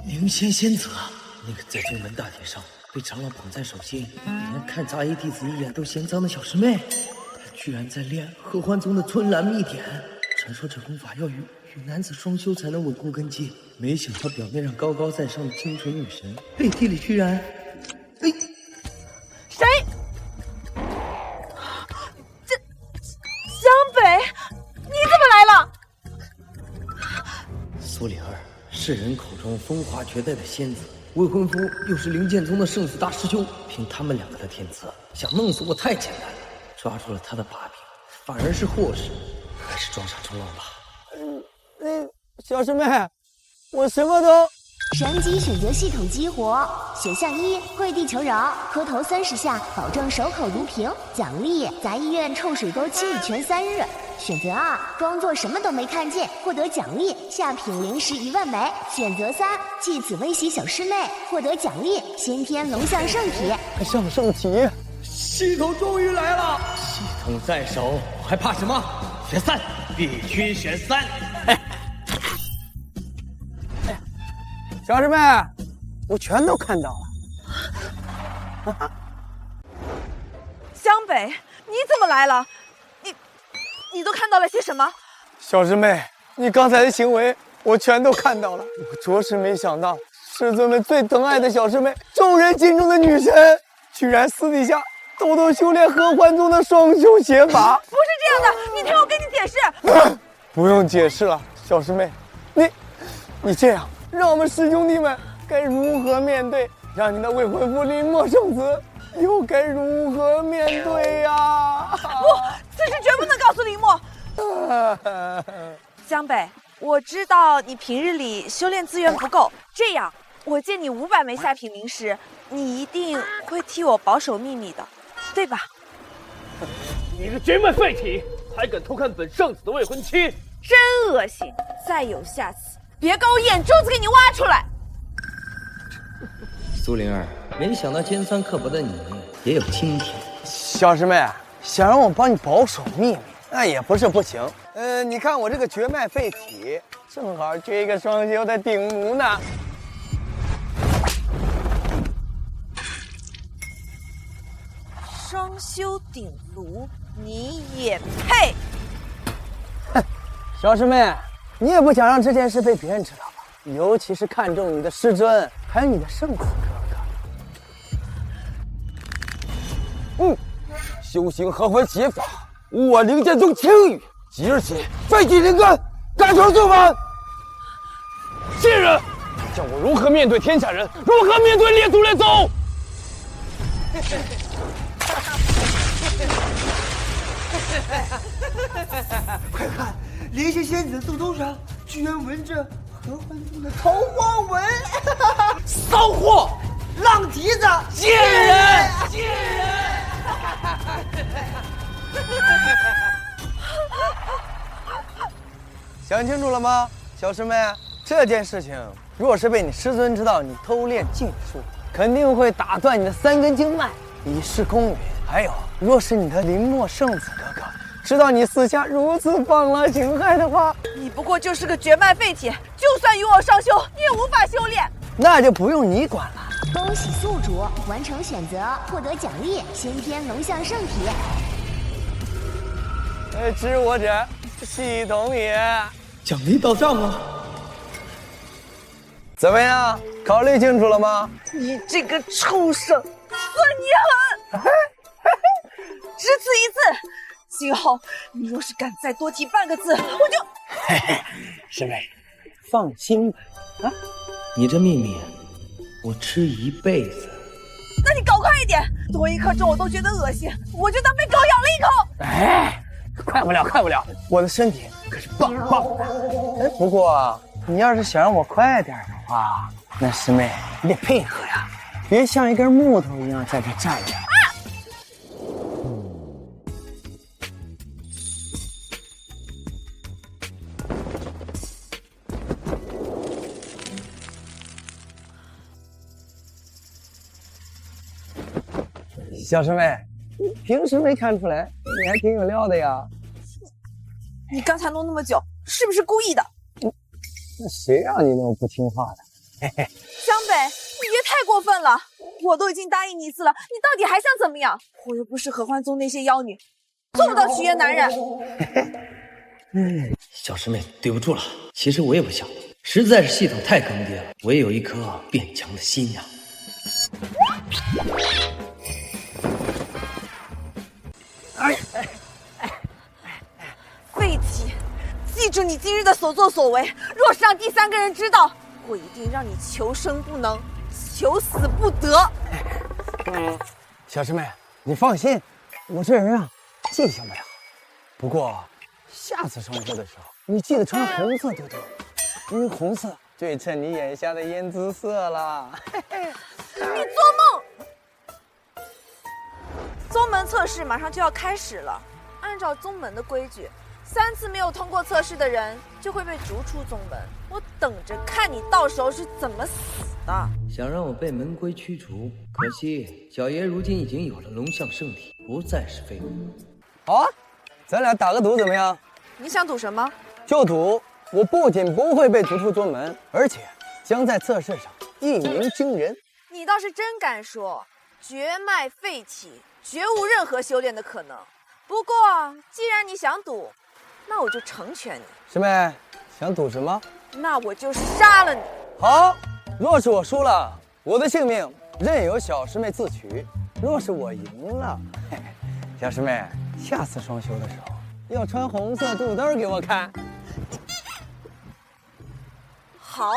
灵仙仙子，那个在宗门大殿上被长老捧在手心，连看杂役弟子一眼都嫌脏的小师妹，她居然在练合欢宗的春兰秘典。传说这功法要与男子双修才能稳固根基，没想到表面上高高在上的清纯女神，背地里居然……谁？这湘北，你怎么来了？苏灵儿，世人口中风华绝代的仙子，未婚夫又是灵剑宗的圣子大师兄，凭他们两个的天资，想弄死我太简单了。抓住了他的把柄，反而是祸事，还是装傻充愣吧。小师妹，我什么都……神级选择系统激活，选项一：跪地求饶，磕头30下，保证守口如瓶。奖励：杂医院臭水沟清理泉3日。选择2：装作什么都没看见，获得奖励下品灵石1万枚。选择3：借此威胁小师妹，获得奖励先天龙象圣体。上圣体，系统终于来了，系统在手，我还怕什么？选3，必须选3。小师妹，我全都看到了。湘北，你怎么来了？你都看到了些什么？小师妹，你刚才的行为我全都看到了。我着实没想到，师尊们最疼爱的小师妹，众人心中的女神，居然私底下偷偷修炼合欢宗的双修邪法。不是这样的，你听我跟你解释。不用解释了，小师妹，你这样，让我们师兄弟们该如何面对？让你的未婚夫林墨圣子又该如何面对呀？不，此事绝不能告诉林墨。湘北，我知道你平日里修炼资源不够，这样我借你500枚下品灵石，你一定会替我保守秘密的，对吧？你个绝脉废体，还敢偷看本圣子的未婚妻，真恶心！再有下次，别搞我眼珠子给你挖出来！苏灵儿，没想到尖酸刻薄的你也有今天。小师妹，想让我帮你保守秘密，那也不是不行。你看我这个绝脉废体，正好缺一个双修的顶炉呢。双修顶炉，你也配？哼，小师妹，你也不想让这件事被别人知道吧？尤其是看中你的师尊，还有你的圣子哥哥。修行合欢邪法，我灵剑宗青羽，即日起废弃灵根，赶出宗门。贱人，叫我如何面对天下人？如何面对列祖列宗？快看，灵仙仙子肚兜上居然纹着合欢宗的桃花纹！骚货，浪蹄子，贱人，贱人！想清楚了吗，小师妹？这件事情若是被你师尊知道你偷练禁术，肯定会打断你的3根经脉，以示公允。还有，若是你的林墨圣子哥哥知道你私下如此放浪形骸的话，你不过就是个绝脉废体，就算与我双修，你也无法修炼。那就不用你管了。恭喜宿主完成选择，获得奖励先天龙象圣体。知我者，系统也。奖励到账了。怎么样？考虑清楚了吗？你这个畜生，算你狠！只此一次，今后你若是敢再多提半个字，我就……师妹，放心吧。你这秘密，我吃一辈子。那你搞快一点，多一刻钟我都觉得恶心，我就当被狗咬了一口。快不了，快不了，我的身体可是棒棒的。不过你要是想让我快点的话，那师妹你得配合呀，别像一根木头一样在这站着。小师妹，平时没看出来，你还挺有料的呀。你刚才弄那么久，是不是故意的？那谁让你那么不听话的？湘北，你别太过分了！我都已经答应你一次了，你到底还想怎么样？我又不是合欢宗那些妖女，做不到取悦男人。小师妹，对不住了。其实我也不想，实在是系统太坑爹了。我也有一颗变强的心呀。废体，记住你今日的所作所为。若是让第三个人知道，我一定让你求生不能，求死不得。小师妹，你放心，我这人啊，记性不了。不过下次上课的时候，你记得穿红色对对，因为红色最衬你眼下的胭脂色了。你做梦！宗门测试马上就要开始了，按照宗门的规矩，3次没有通过测试的人就会被逐出宗门。我等着看你到时候是怎么死的。想让我被门规驱逐，可惜小爷如今已经有了龙象圣体，不再是废物。好啊，咱俩打个赌怎么样？你想赌什么？就赌我不仅不会被逐出宗门，而且将在测试上一鸣惊人。你倒是真敢说，绝脉废体，绝无任何修炼的可能。不过既然你想赌，那我就成全你。师妹，想赌什么？那我就杀了你。好，若是我输了，我的性命任由小师妹自取；若是我赢了，嘿嘿，小师妹，下次双修的时候要穿红色肚兜给我看。好，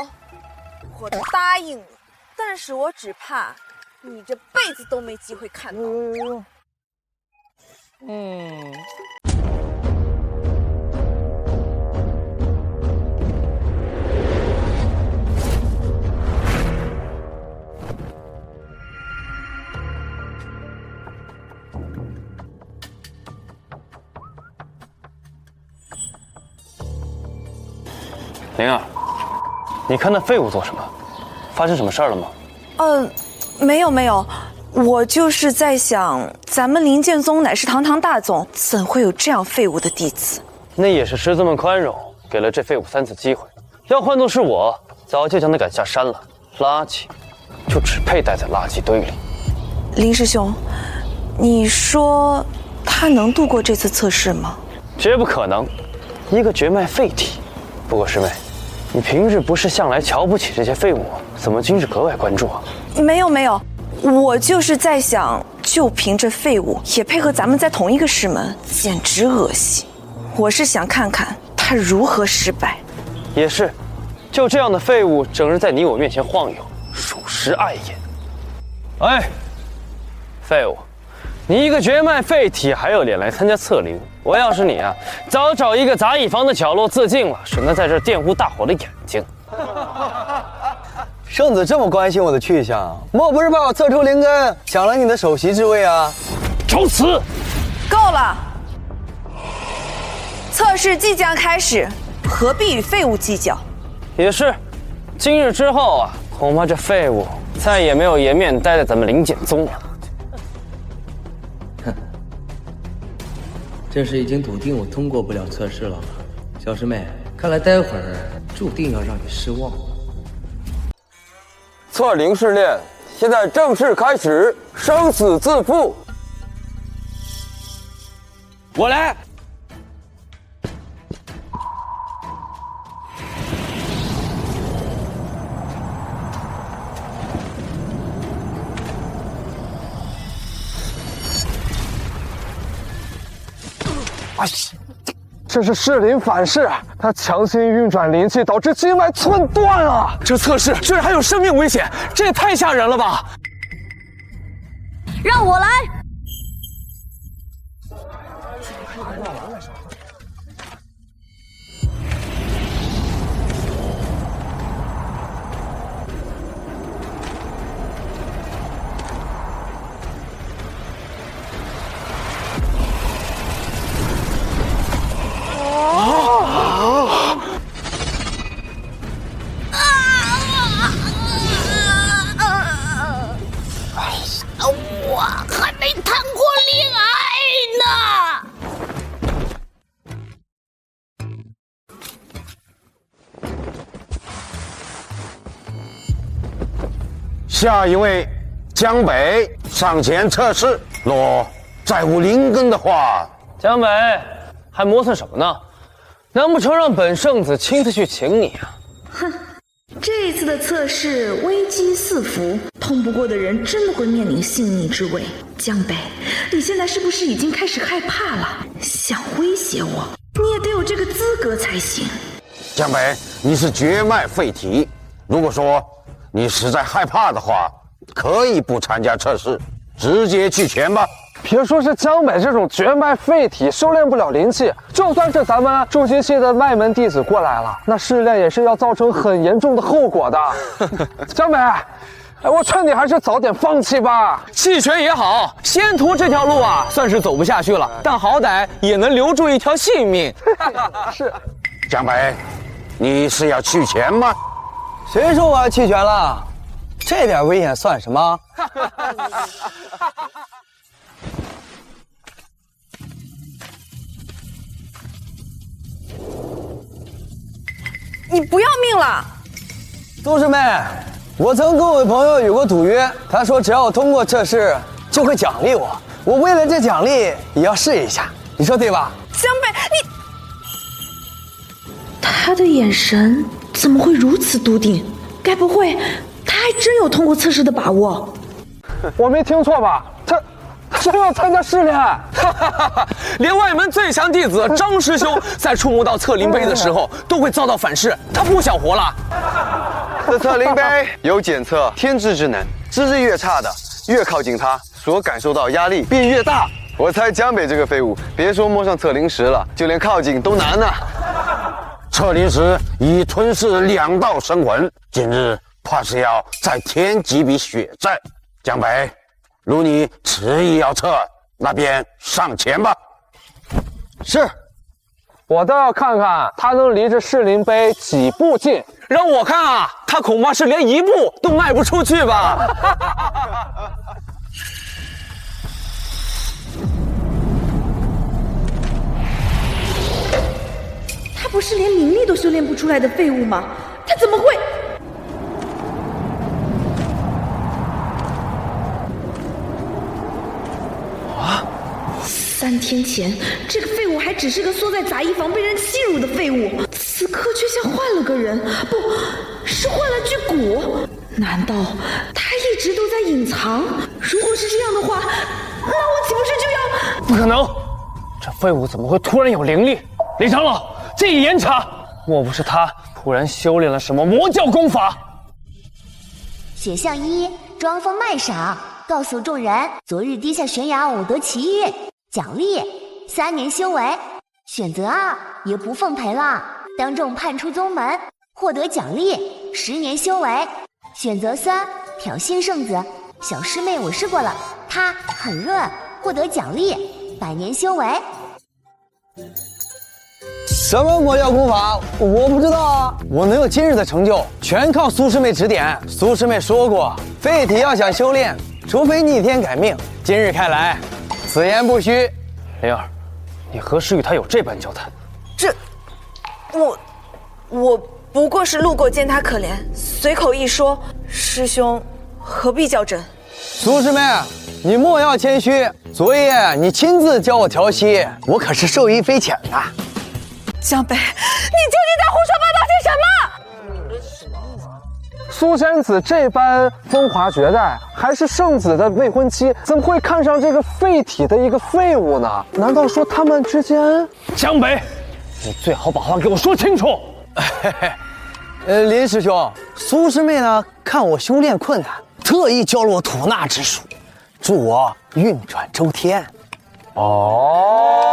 我答应你，但是我只怕你这辈子都没机会看到。灵儿，你看那废物做什么？发生什么事儿了吗？没有，我就是在想，咱们灵剑宗乃是堂堂大宗，怎会有这样废物的弟子？那也是师尊们宽容，给了这废物3次机会。要换作是我，早就将他赶下山了。垃圾，就只配待在垃圾堆里。林师兄，你说他能度过这次测试吗？绝不可能，一个绝脉废体。不过师妹，你平日不是向来瞧不起这些废物，怎么今日格外关注啊？没有，我就是在想，就凭这废物也配合咱们在同一个师门，简直恶心。我是想看看他如何失败。也是，就这样的废物，整日在你我面前晃悠，属实碍眼。哎，废物，你一个绝脉废体，还有脸来参加测灵？我要是你啊，早找一个杂役房的角落自尽了，省得在这儿玷污大伙的眼睛。圣子这么关心我的去向，莫不是把我测出灵根，抢了你的首席之位啊？找死！够了！测试即将开始，何必与废物计较？也是，今日之后啊，恐怕这废物再也没有颜面待在咱们灵剑宗了。这是已经笃定我通过不了测试了吧？小师妹，看来待会儿注定要让你失望。测灵试炼现在正式开始，生死自负。我来。哎呀，这是噬灵反噬，它强行运转灵气，导致经脉寸断啊！这测试居然还有生命危险，这也太吓人了吧！让我来。我还没谈过恋下一位江北上前测试，若再无灵根的话，江北还磨蹭什么呢？难不成让本圣子亲自去请你啊？哼，这一次的测试危机四伏，通不过的人真的会面临性命之危。江北，你现在是不是已经开始害怕了？想威胁我，你也得有这个资格才行。江北，你是绝脉废体，如果说你实在害怕的话，可以不参加测试，直接弃权吧。别说是江北这种绝脉废体修炼不了灵气，就算是咱们筑基系的脉门弟子过来了，那试炼也是要造成很严重的后果的。江北，我劝你还是早点放弃吧。弃权也好，仙途这条路啊，算是走不下去了，但好歹也能留住一条性命。是，江北，你是要弃权吗？谁说我要弃权了？这点危险算什么？你不要命了？苏师妹，我曾跟我朋友有过赌约，他说只要我通过测试，就会奖励我。我为了这奖励，也要试一下，你说对吧？江北，你……他的眼神怎么会如此笃定？该不会他还真有通过测试的把握？我没听错吧？他真要参加试炼？连外门最强弟子张师兄在触摸到测灵碑的时候都会遭到反噬，他不想活了。这测灵碑有检测天资之能，资质越差的，越靠近它，所感受到压力便越大。我猜江北这个废物，别说摸上测灵石了，就连靠近都难啊。测灵石已吞噬2道神魂，今日怕是要再添几笔血债。江北，如你执意要测，那便上前吧。是，我倒要看看他能离这噬灵碑几步近。让我看啊，他恐怕是连一步都迈不出去吧。他不是连灵力都修炼不出来的废物吗？他怎么会？3天前，这个废物还只是个缩在杂役房被人欺辱的废物，此刻却像换了个人，不是换了具骨。难道他一直都在隐藏？如果是这样的话，那我岂不是就要……不可能，这废物怎么会突然有灵力？李长老，建议严查，莫不是他突然修炼了什么魔教功法？选项1，装疯卖傻，告诉众人昨日跌下悬崖偶得奇遇，奖励3年修为。选择2，也不奉陪了，当众叛出宗门，获得奖励10年修为。选择3，挑衅圣子，小师妹我试过了，她很润，获得奖励100年修为。什么魔教功法？我不知道啊！我能有今日的成就，全靠苏师妹指点。苏师妹说过，废体要想修炼，除非逆天改命。今日看来，此言不虚。灵儿，你何时与他有这般交谈？我不过是路过见他可怜，随口一说。师兄何必较真？苏师妹，你莫要谦虚。昨夜你亲自教我调息，我可是受益匪浅呐。江北，你究竟在胡说八道些什么？苏仙子这般风华绝代，还是圣子的未婚妻，怎么会看上这个废体的一个废物呢？难道说他们之间……江北，你最好把话给我说清楚。林师兄，苏师妹呢，看我修炼困难，特意教了我吐纳之术，助我运转周天。哦，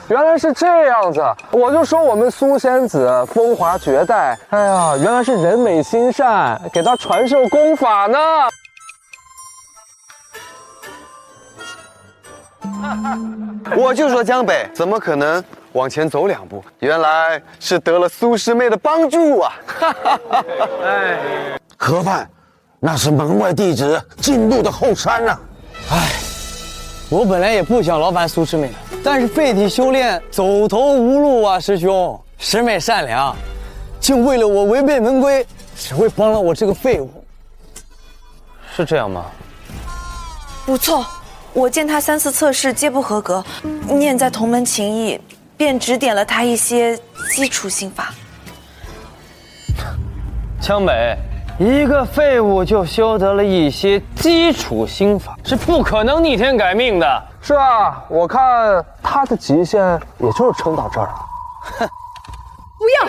原来是这样子，我就说我们苏仙子风华绝代，哎呀，原来是人美心善，给她传授功法呢。我就说江北怎么可能往前走2步？原来是得了苏师妹的帮助啊！何办？那是门外弟子进入的后山啊！我本来也不想劳烦苏师妹的，但是废体修炼走投无路啊，师兄。师妹善良，竟为了我违背门规，只会帮了我这个废物。是这样吗？不错，我见他3次测试皆不合格，念在同门情谊，便指点了他一些基础心法。江北，一个废物就修得了一些基础心法，是不可能逆天改命的。是啊，我看他的极限也就是撑到这儿了。不要，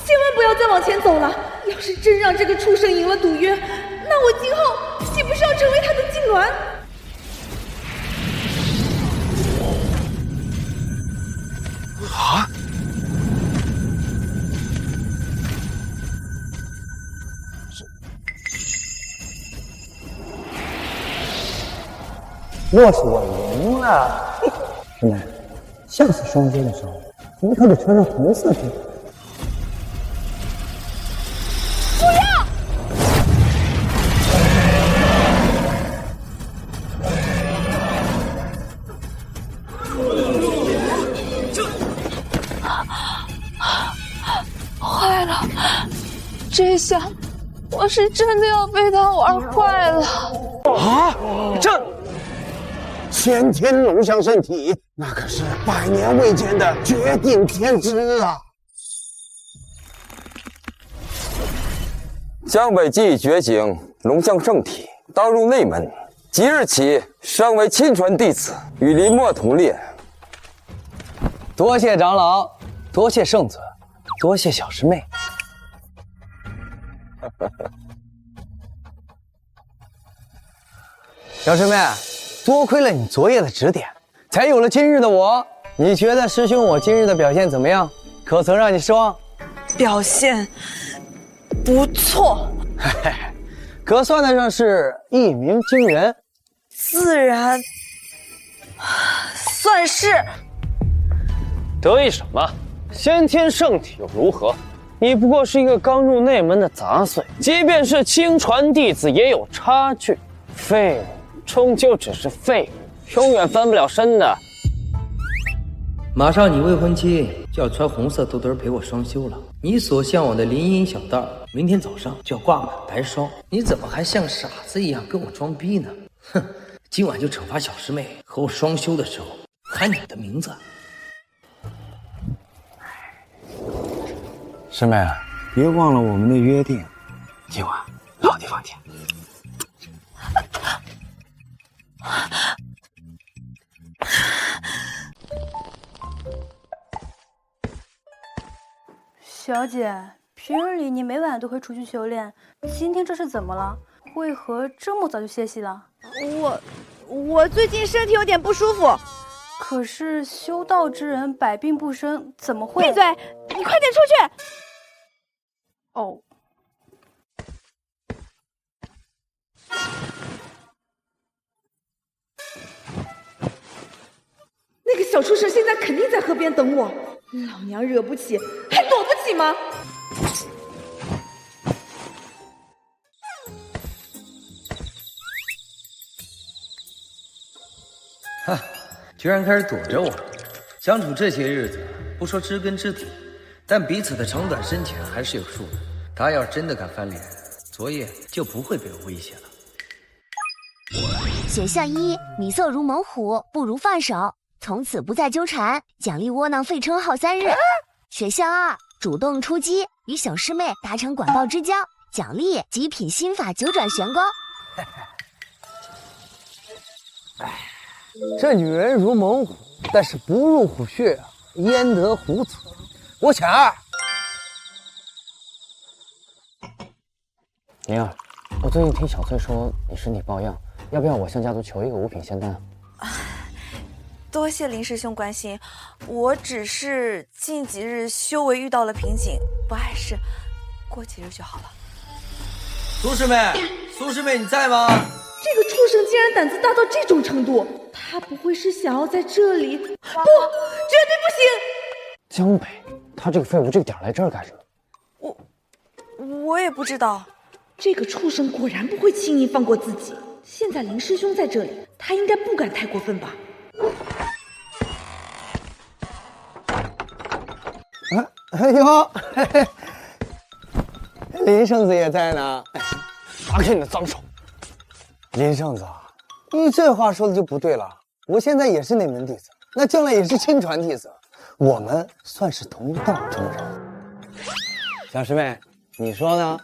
千万不要再往前走了！要是真让这个畜生赢了赌约，那我今后岂不是要成为他的痉挛？啊！若是我赢了，师妹，下次双修的时候，咱们可得穿上红色皮。坏了，这下我是真的要被他玩坏了。啊！这先天龙象圣体，那可是100年未见的绝顶天资啊！江北既已绝景龙象圣体，当入内门，即日起升为亲传弟子，与林墨同列。多谢长老，多谢圣尊，多谢小师妹。小师妹，多亏了你昨夜的指点，才有了今日的我。你觉得师兄我今日的表现怎么样？可曾让你失望？表现不错，可算得上是一鸣惊人。自然算是。得意什么？先天圣体又如何？你不过是一个刚入内门的杂碎，即便是亲传弟子也有差距。废物终究只是废物，永远翻不了身的。马上你未婚妻就要穿红色肚兜陪我双修了，你所向往的林荫小道，明天早上就要挂满白霜，你怎么还像傻子一样跟我装逼呢？哼，今晚就惩罚小师妹和我双修的时候喊你的名字。师妹，别忘了我们的约定，今晚老地方见。小姐，平日里你每晚都会出去修炼，今天这是怎么了？为何这么早就歇息了？我最近身体有点不舒服。可是修道之人百病不生，怎么会？闭嘴！你快点出去！哦。那个小畜生现在肯定在河边等我，老娘惹不起还躲不起吗？哈，居然开始躲着我！相处这些日子，不说知根知底，但彼此的长短深浅还是有数的。他要是真的敢翻脸，昨夜就不会被我威胁了。选项1，你色如猛虎，不如放手，从此不再纠缠，奖励窝囊废称号3日。选项2，主动出击，与小师妹达成管鲍之交，奖励极品心法9转玄功。这女人如猛虎，但是不入虎穴，焉得虎子？我抢2。宁儿，我最近听小翠说你身体抱恙，要不要我向家族求一个5品仙丹？多谢林师兄关心，我只是近几日修为遇到了瓶颈，不碍事，过几日就好了。苏师妹，苏师妹你在吗？这个畜生竟然胆子大到这种程度，他不会是想要在这里？不，绝对不行！江北，他这个废物这个点来这儿干什么？我也不知道。这个畜生果然不会轻易放过自己。现在林师兄在这里，他应该不敢太过分吧？哎呦，林圣子也在呢。打开你的脏手！林圣子，你这话说的就不对了。我现在也是内门弟子，那将来也是亲传弟子，我们算是同道中人。小师妹，你说呢？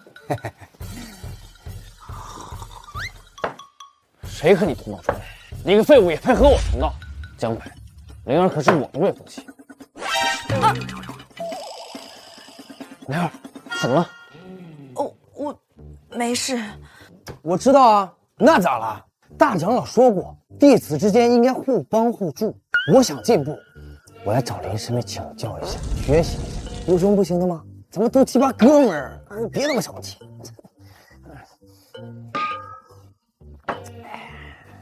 谁和你同道中人？你个废物也配和我同道？江北，灵儿可是我的未婚妻。灵儿，怎么了？哦，我没事。我知道啊，那咋了？大长老说过，弟子之间应该互帮互助。我想进步，我来找林师妹请教一下，学习一下，有什么不行的吗？咱们都鸡巴哥们儿，别那么小气。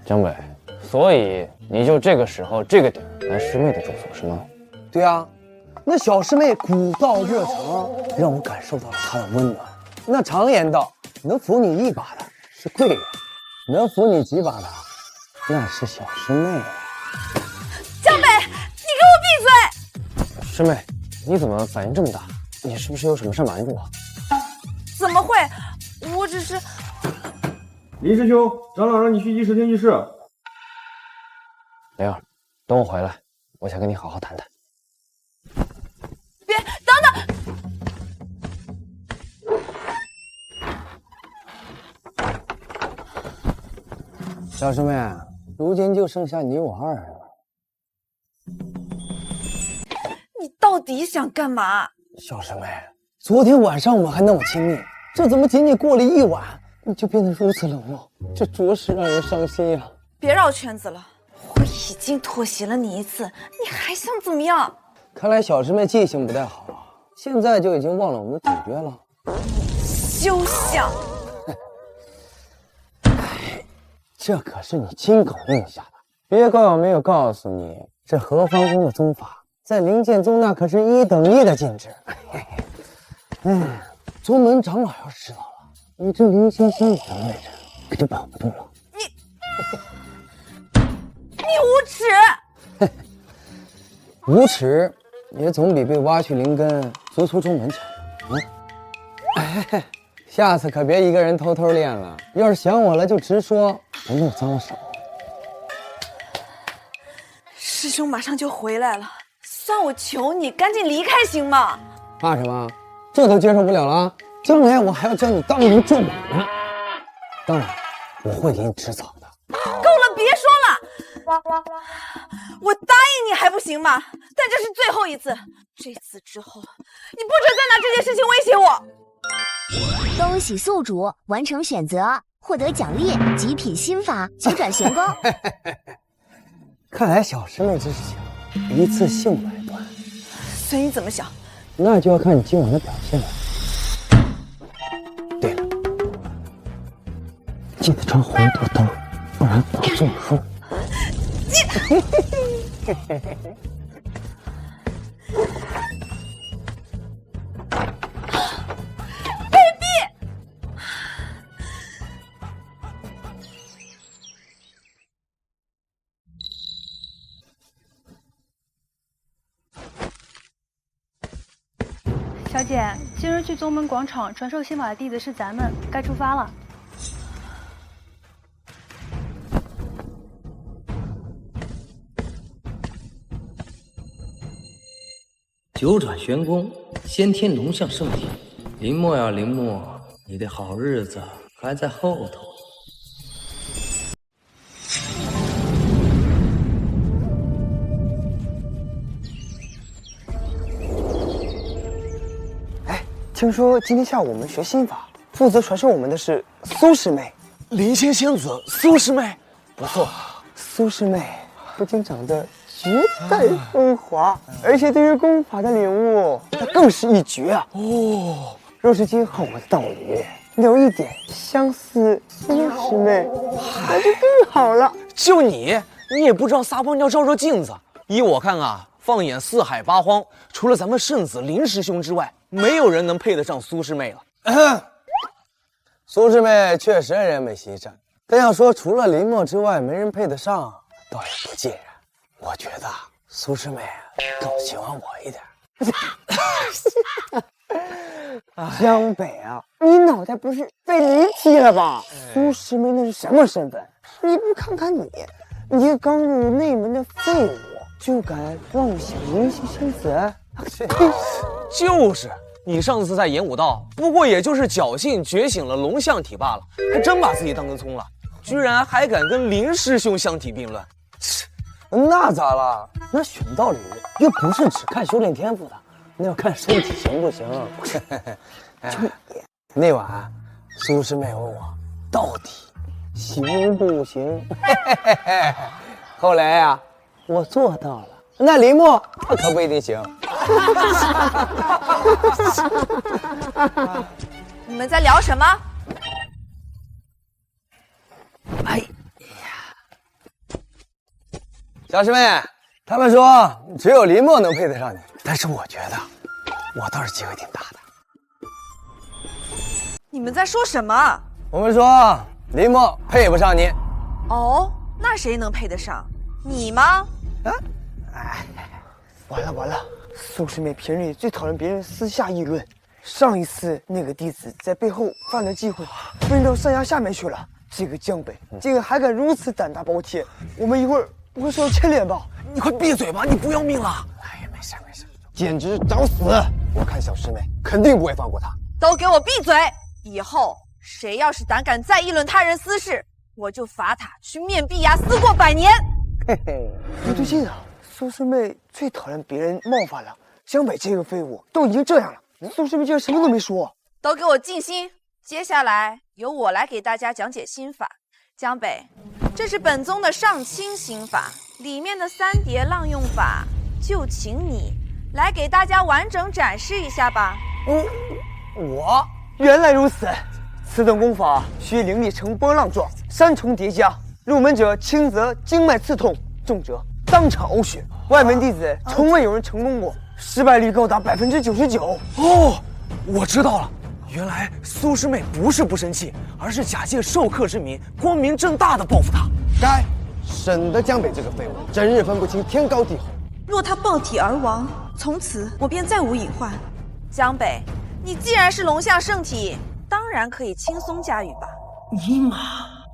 江北，所以你就这个时候这个点来师妹的住所是吗？对啊，那小师妹古道热肠，让我感受到了她的温暖。那常言道，能扶你一把的是贵人，能扶你几把的那是小师妹。江北，你给我闭嘴！师妹，你怎么反应这么大？你是不是有什么事瞒着我？怎么会？我只是……林师兄，长老让你去议事厅议事。灵儿，等我回来，我想跟你好好谈谈。别，等等！小师妹，如今就剩下你我二人了。你到底想干嘛？小师妹，昨天晚上我们还那么亲密，这怎么仅仅过了一晚，你就变得如此冷漠？这着实让人伤心呀！别绕圈子了，我已经妥协了你一次，你还想怎么样？看来小师妹记性不太好啊，现在就已经忘了我们的赌约了。休想！这可是你亲口应下的，别怪我没有告诉你，这何方宫的宗法在灵剑宗那可是1等1的禁制。宗门长老要是知道了，你这灵仙仙子的位置可就保不住了。你无耻！无耻也总比被挖去灵根逐出宗门强。下次可别一个人偷偷练了，要是想我了就直说，别弄脏了手。师兄马上就回来了，算我求你赶紧离开行吗？怕什么？这都接受不了了，将来我还要教你当人做马呢。当然，我会给你指导的。够了，别说了，我答应你还不行吗？但这是最后一次，这次之后，你不准再拿这件事情威胁我。恭喜宿主完成选择，获得奖励极品心法急转玄功。看来小师妹这事情一次性买断，随你怎么想。那就要看你今晚的表现了。对了，记得穿红肚兜，不然保中风。小姐，今日去宗门广场传授心法的弟子是咱们，该出发了。九转玄功，先天龙象圣体。林墨呀，林墨，你的好日子还在后头。听说今天下午我们学心法，负责传授我们的是苏师妹，灵仙仙子苏师妹。不错，苏师妹不仅长得绝代风华，而且对于功法的领悟，那更是一绝啊！哦，若是今后我的道侣有一点相似苏师妹，那就更好了。就你也不知道撒泡尿照照镜子。依我看啊，放眼四海八荒，除了咱们圣子林师兄之外，没有人能配得上苏师妹了。苏师妹确实人美心善，但要说除了林墨之外没人配得上，倒也不尽然。我觉得苏师妹更喜欢我一点。江北啊，你脑袋不是被驴踢了吧？苏师妹那是什么身份？你不看看你，一个刚入内门的废物，就敢妄想迎娶仙子？就是你上次在演武道，不过也就是侥幸觉醒了龙象体罢了，还真把自己当根葱了，居然还敢跟林师兄相提并论。那咋了？那选道侣又不是只看修炼天赋的，那要看身体行不行。就你那晚，苏师妹问我到底行不行？后来呀，我做到了。那林墨他可不一定行。你们在聊什么？哎呀，小师妹，他们说只有林墨能配得上你，但是我觉得我倒是机会挺大的。你们在说什么？我们说林墨配不上你。哦，那谁能配得上？你吗？啊？哎，完了完了！苏师妹平日里最讨厌别人私下议论。上一次那个弟子在背后犯了忌讳，飞到山崖下面去了。这个江北竟然还敢如此胆大包天，我们一会儿不会受到牵连吧？你快闭嘴吧，你不要命了！哎呀，没事没事，简直找死！我看小师妹肯定不会放过他。都给我闭嘴！以后谁要是胆敢再议论他人私事，我就罚他去面壁崖思过100年。嘿嘿，不对劲啊！苏师妹最讨厌别人冒犯了，江北这个废物都已经这样了，苏师妹竟然什么都没说。都给我静心，接下来由我来给大家讲解心法。江北，这是本宗的上清心法，里面的3叠浪用法，就请你来给大家完整展示一下吧。我原来如此，此等功法需灵力呈波浪状，3重叠加，入门者轻则经脉刺痛，重则当场呕血。外门弟子从未有人成功过，失败率高达99%。哦，我知道了，原来苏师妹不是不生气，而是假借授课之名，光明正大的报复他。该省得江北这个废物整日分不清天高地厚。若他爆体而亡，从此我便再无隐患。江北，你既然是龙象圣体，当然可以轻松驾驭吧。尼玛，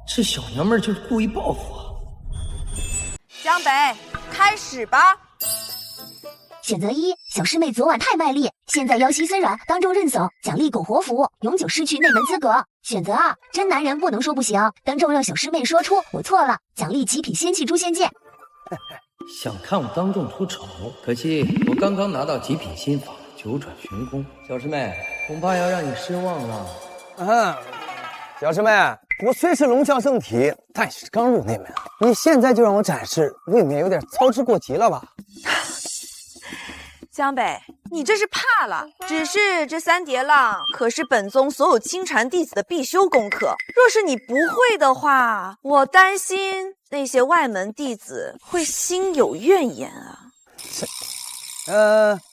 这小娘们儿就是故意报复啊！江北，开始吧。选择1，小师妹昨晚太卖力，现在腰膝虽软，当众认怂，奖励苟活符，永久失去内门资格。选择2，真男人不能说不行，当众让小师妹说出我错了，奖励极品仙气诛仙剑。想看我当众出丑，可惜我刚刚拿到极品心法九转玄功，小师妹恐怕要让你失望了。小师妹，我虽是龙象圣体，但也是刚入内门啊！你现在就让我展示，未免有点操之过急了吧？江北，你这是怕了。只是这3叠浪可是本宗所有亲传弟子的必修功课，若是你不会的话，我担心那些外门弟子会心有怨言啊。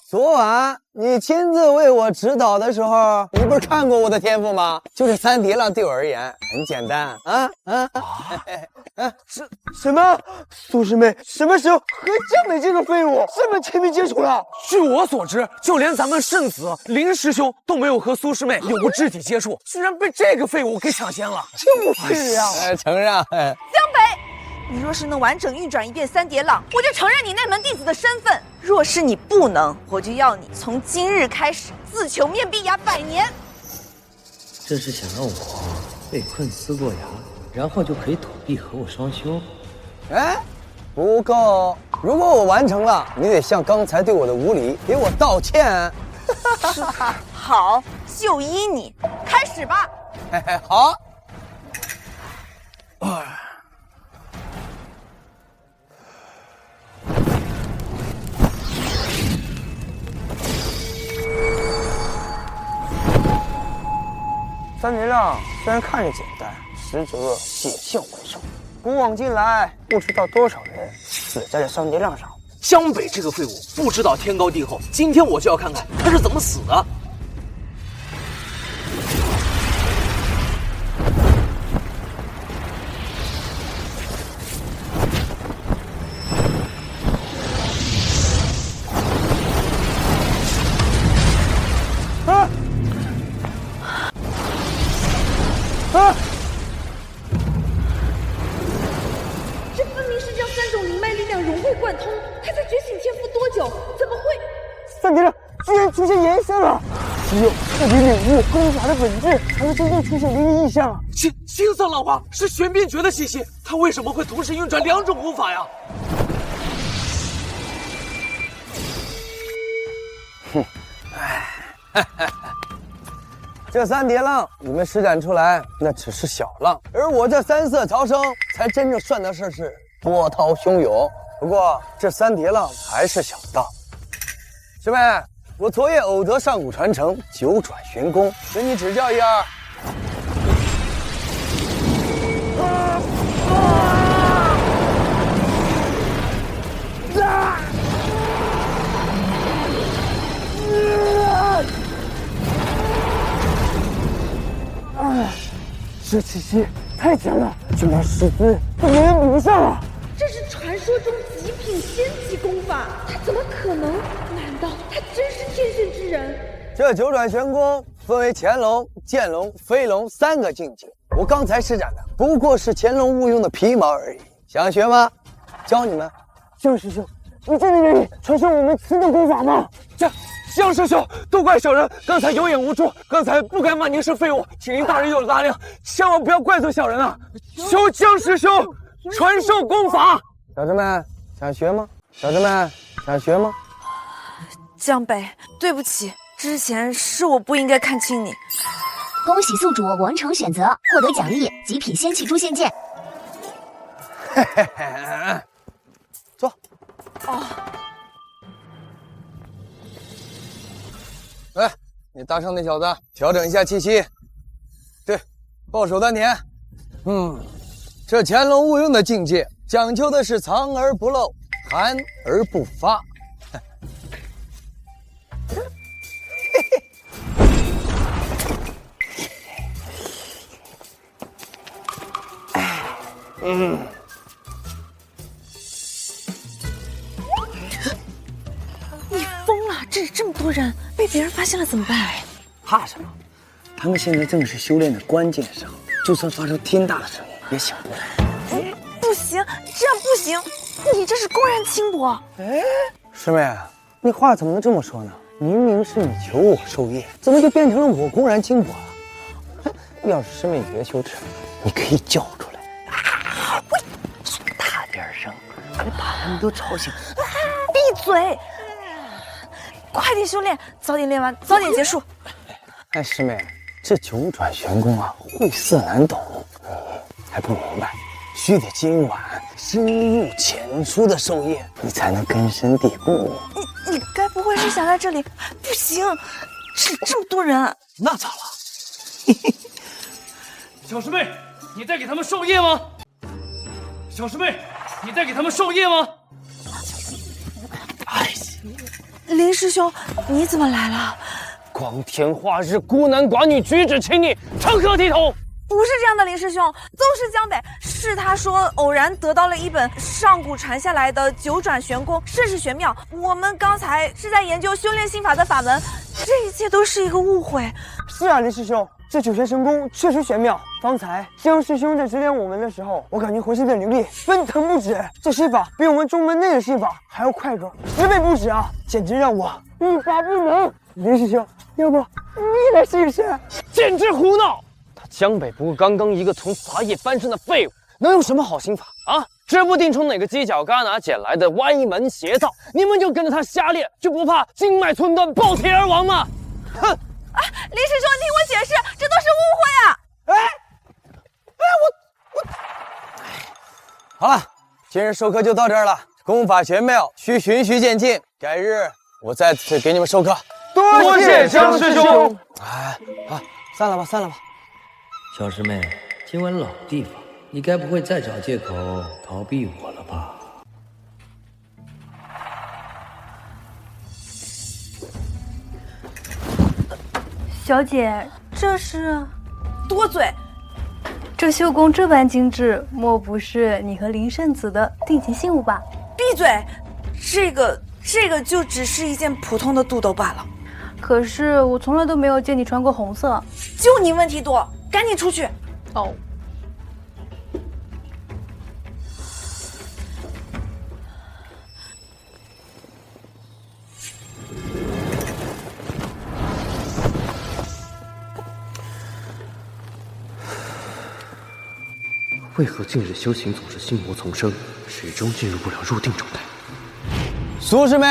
昨晚你亲自为我指导的时候，你不是看过我的天赋吗？就是3叠浪对我而言很简单什么？苏师妹什么时候和江北这个废物这么亲密接触了？据我所知，就连咱们圣子林师兄都没有和苏师妹有过肢体接触，居然被这个废物给抢先了。就是啊，承让。江北，你若是能完整运转一遍3叠浪，我就承认你内门弟子的身份；若是你不能，我就要你从今日开始自求面壁崖100年。这是想让我被困思过崖，然后就可以土地和我双修。不够，如果我完成了，你得像刚才对我的无礼给我道歉。好，就依你，开始吧。好。3叠浪虽然看着简单，实则险象环生。古往今来，不知道多少人死在这3叠浪上。江北这个废物不知道天高地厚，今天我就要看看他是怎么死的。这分明是将3种灵脉力量融会贯通。他在觉醒天赋多久？怎么会？三叠亮居然出现延伸了！只有彻底领悟功法的本质，才能真正出现灵异异象。青色浪花是玄变诀的气息，他为什么会同时运转2种功法呀？哼，这3叠浪你们施展出来，那只是小浪，而我这3色潮生才真正算得上是波涛汹涌。不过这3叠浪还是小道。师妹，我昨夜偶得上古传承9转玄功，请你指教一二。这气息太强了，就连师资都没人比得上啊！这是传说中极品仙级功法，他怎么可能？难道他真是天选之人？这9转玄功分为潜龙、剑龙、飞龙3个境界，我刚才施展的不过是潜龙勿用的皮毛而已。想学吗？教你们。江师兄，你真的愿意传授我们此等功法吗？江师兄，都怪小人刚才有眼无珠，刚才不该骂您是废物，请您大人有大量，千万不要怪罪小人啊！求江师兄传授功法。小师们想学吗？小师们想学吗？江北，对不起，之前是我不应该看清你。恭喜宿主完成选择，获得奖励极品仙气诛仙剑。嘿嘿嘿，坐。哦。来，你搭上那小子，调整一下气息。对，抱手丹田。这潜龙勿用的境界，讲究的是藏而不露，含而不发。你疯了！这里这么多人，被别人发现了怎么办？怕什么？他们现在正是修炼的关键时候，就算发出天大的声音，也醒不来。不行，这样不行，你这是公然轻薄。师妹，你话怎么能这么说呢？明明是你求我授业，怎么就变成了我公然轻薄了？要是师妹有羞耻，你可以叫出来。大点声，别把他们都吵醒。闭嘴！快点修炼，早点练完，早点结束。哎，师妹，这9转玄功啊，晦涩难懂，你还不明白？须得今晚深入浅出的授业，你才能根深蒂固。你该不会是想在这里？不行，这里这么多人。那咋了？小师妹，你在给他们授业吗？小师妹，你在给他们授业吗？哎，林师兄，你怎么来了？光天化日，孤男寡女，举止亲昵，成何体统？不是这样的，林师兄，都是江北，是他说偶然得到了一本上古传下来的9转玄功，甚是玄妙。我们刚才是在研究修炼心法的法门，这一切都是一个误会。是啊，林师兄，这9玄神功确实玄妙。方才江师兄在指点我们的时候，我感觉浑身的灵力奔腾不止，这心法比我们宗门内的心法还要快个10倍不止啊，简直让我欲罢不能。林师兄，要不你来试一试？简直胡闹！江北不过刚刚一个从杂业翻身的废物，能有什么好心法啊？指不定从哪个犄角旮旯捡来的歪门邪道，你们就跟着他瞎练，就不怕经脉寸断，爆体而亡吗？哼！啊，林师兄，听我解释，这都是误会啊！好了，今日授课就到这儿了。功法玄妙，需循序渐进，改日我再次给你们授课。多谢江师兄。散了吧，散了吧。小师妹，今晚老地方，你该不会再找借口逃避我了吧？小姐，这是？多嘴！这绣工这般精致，莫不是你和林圣子的定情信物吧？闭嘴！这个就只是一件普通的肚兜罢了。可是我从来都没有见你穿过红色。就你问题多，赶紧出去！哦。为何近日修行总是心魔丛生，始终进入不了入定状态？苏师妹，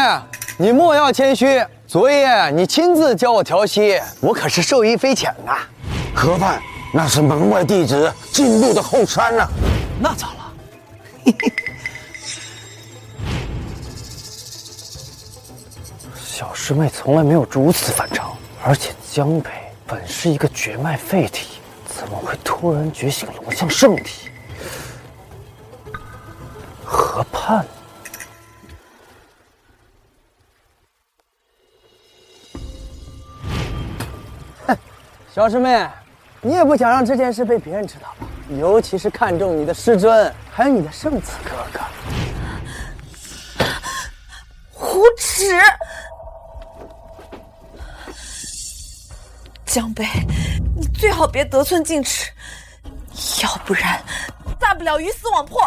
你莫要谦虚，昨夜你亲自教我调息，我可是受益匪浅呐。河畔那是门外弟子进入的后山呢。那咋了？小师妹从来没有如此反常，而且江北本是一个绝脉废体，怎么会突然觉醒龙象圣体？河畔。小师妹，你也不想让这件事被别人知道吧？尤其是看中你的师尊，还有你的圣子哥哥。胡扯！江北，你最好别得寸进尺，要不然大不了鱼死网破。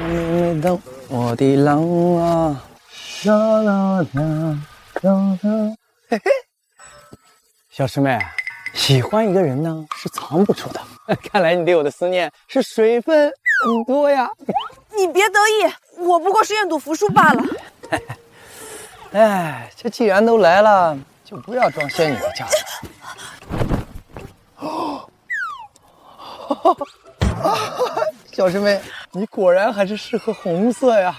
你等我的浪啊，啦啦啦啦啦。嘿嘿，小师妹，喜欢一个人呢是藏不住的。看来你对我的思念是水分很多呀。你别得意，我不过是愿赌服输罢了。哎，这既然都来了，就不要装仙女的架子。小师妹，你果然还是适合红色呀。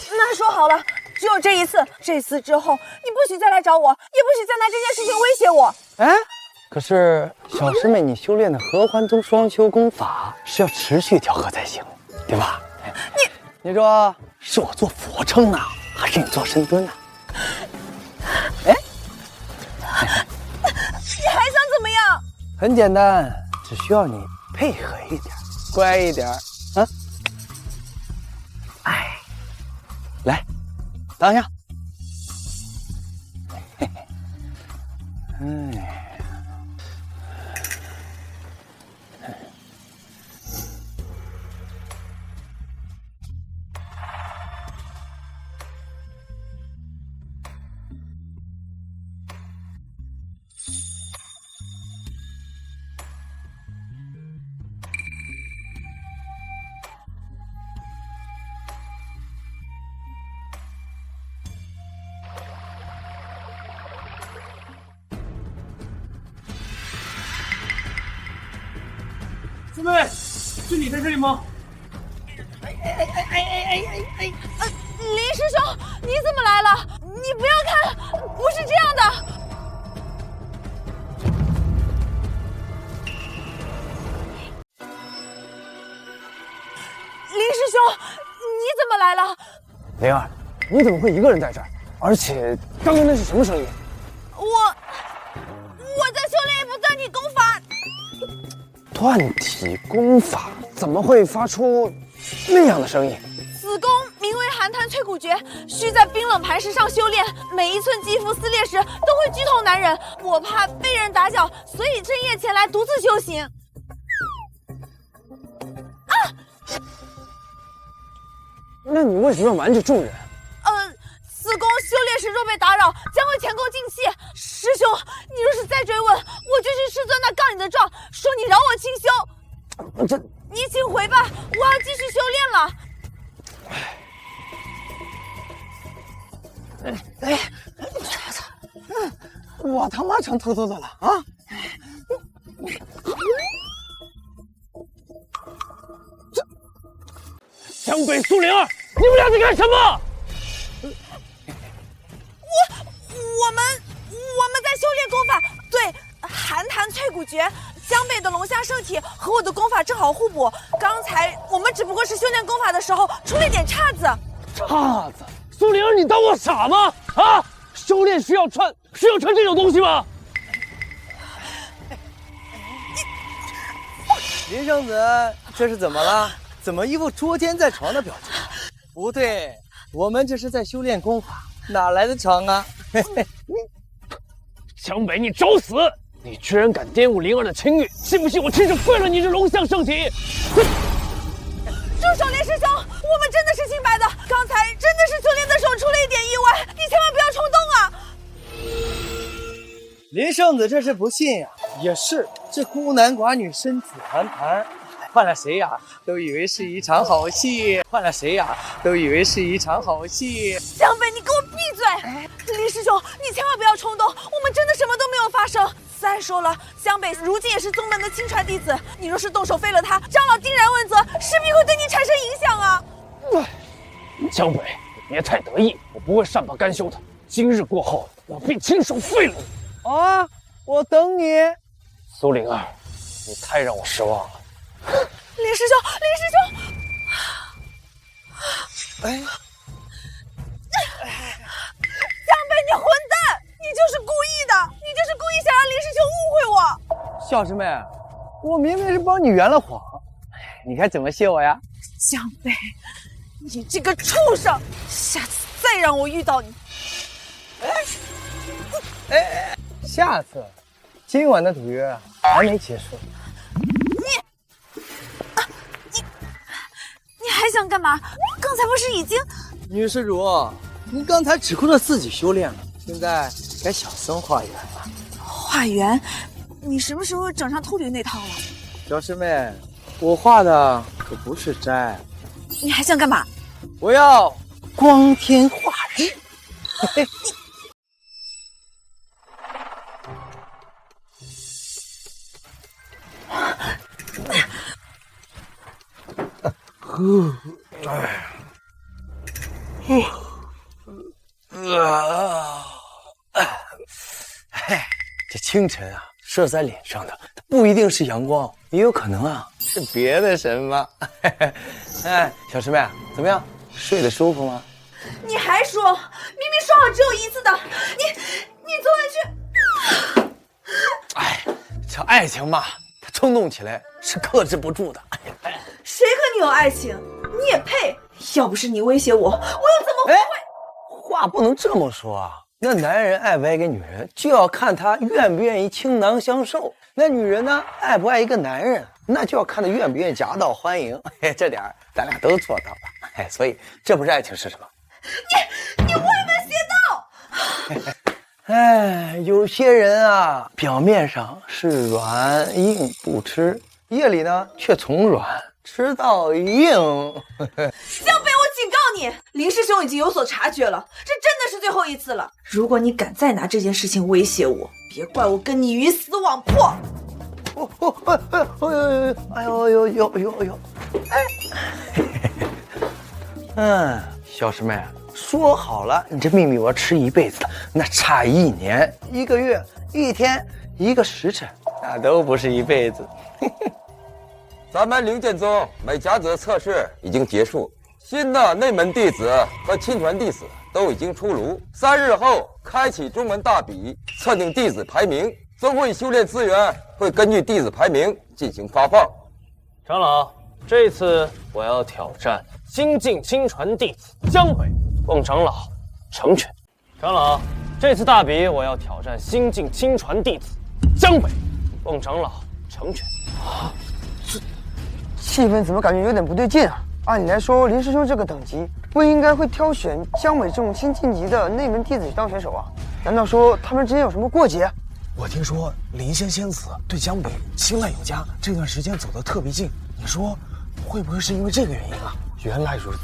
那说好了，只有这一次，这次之后你不许再来找我，也不许再拿这件事情威胁我。哎，可是小师妹，你修炼的合欢宗双修功法是要持续调和才行，对吧？你说是我做俯卧撑呢，还是你做深蹲呢？哎，你还想怎么样？很简单，只需要你配合一点，乖一点啊。哎，来，当下。哎。师妹，是你在这里吗？林师兄，你怎么来了？你不要看，不是这样的。林师兄，你怎么来了？灵儿，你怎么会一个人在这儿？而且刚刚那是什么声音？我在修炼一部断体功法。断体功法怎么会发出那样的声音？此功名为寒潭淬骨诀，需在冰冷磐石上修炼，每一寸肌肤撕裂时都会剧痛难忍。我怕被人打搅，所以深夜前来独自修行。那你为什么要瞒着众人？此功修炼时若被打扰，将会前功尽弃。师兄，你若是再追问，我就去师尊那告你的状，说你饶我清修。你请回吧，我要继续修炼了。我他妈成偷偷的了啊！江北苏灵儿，你们俩在干什么？我们在修炼功法，对，寒潭淬骨诀。江北的龙象圣体和我的功法正好互补。刚才我们只不过是修炼功法的时候出了一点岔子。岔子？苏灵儿，你当我傻吗？啊，修炼需要穿这种东西吗？林圣子，这是怎么了？怎么一副捉奸在床的表情？不对，我们这是在修炼功法，哪来的床啊？江北，你找死！你居然敢玷污灵儿的清誉，信不信我亲手废了你这龙象圣体？住手，林师兄，我们真的是清白的，刚才真的是修炼的时候出了一点意外，你千万不要冲动啊！林圣子这是不信呀、也是，这孤男寡女生死谈谈，换了谁呀、都以为是一场好戏，换了谁呀、都以为是一场好戏。江北，你给我闭嘴！林师兄，你千万不要冲动，我们真的什么都没有发生。再说了，江北如今也是宗门的亲传弟子，你若是动手废了他，长老定然问责，势必会对你产生影响啊！江北，你别太得意，我不会善罢甘休的。今日过后，我必亲手废了你。啊，我等你。苏灵儿，你太让我失望了。林师兄，林师兄！哎，江北，你混蛋！你就是故意的，你就是故意想让林师兄误会我。小师妹，我明明是帮你圆了谎，你该怎么谢我呀？江北，你这个畜生！下次再让我遇到你，下次，今晚的赌约还没结束。你还想干嘛？刚才不是已经……女施主，您刚才只顾着自己修炼了，现在该小僧化缘了。化缘？你什么时候整上秃驴那套了？小师妹，我画的可不是斋，你还想干嘛？我要光天化日。嘿嘿。这清晨啊，射在脸上的，它不一定是阳光，也有可能啊是别的什么。哎，小师妹，怎么样？睡得舒服吗？你还说，明明说好只有一次的，你昨晚去……哎，这爱情嘛，它冲动起来是克制不住的。谁和你有爱情？你也配？要不是你威胁我，我又怎么会？话不能这么说啊！那男人爱不爱一个女人，就要看他愿不愿意倾囊相授；那女人呢，爱不爱一个男人，那就要看他愿不愿意夹道欢迎。嘿，这点咱俩都做到了。哎，所以这不是爱情是什么？你歪门邪道！哎，有些人啊，表面上是软硬不吃，夜里呢却从软吃到硬。江北，我警告你，林师兄已经有所察觉了，这真的是最后一次了。如果你敢再拿这件事情威胁我，别怪我跟你鱼死网破。哎呦，哎，小师妹，说好了，你这秘密我要吃一辈子的，那差1年、1个月、1天、1个时辰，那都不是一辈子。咱们灵剑宗每甲子测试已经结束，新的内门弟子和亲传弟子都已经出炉。3日后开启中门大比，测定弟子排名。宗会修炼资源会根据弟子排名进行发放。长老，这次我要挑战新晋亲传弟子江北，望长老成全。长老，这次大比我要挑战新晋亲传弟子江北，望长老成全。啊，这气氛怎么感觉有点不对劲啊？按理来说，林师兄这个等级不应该会挑选江北这种新晋级的内门弟子当选手啊？难道说他们之间有什么过节？我听说林仙仙子对江北青睐有加，这段时间走得特别近，你说会不会是因为这个原因啊？原来如此，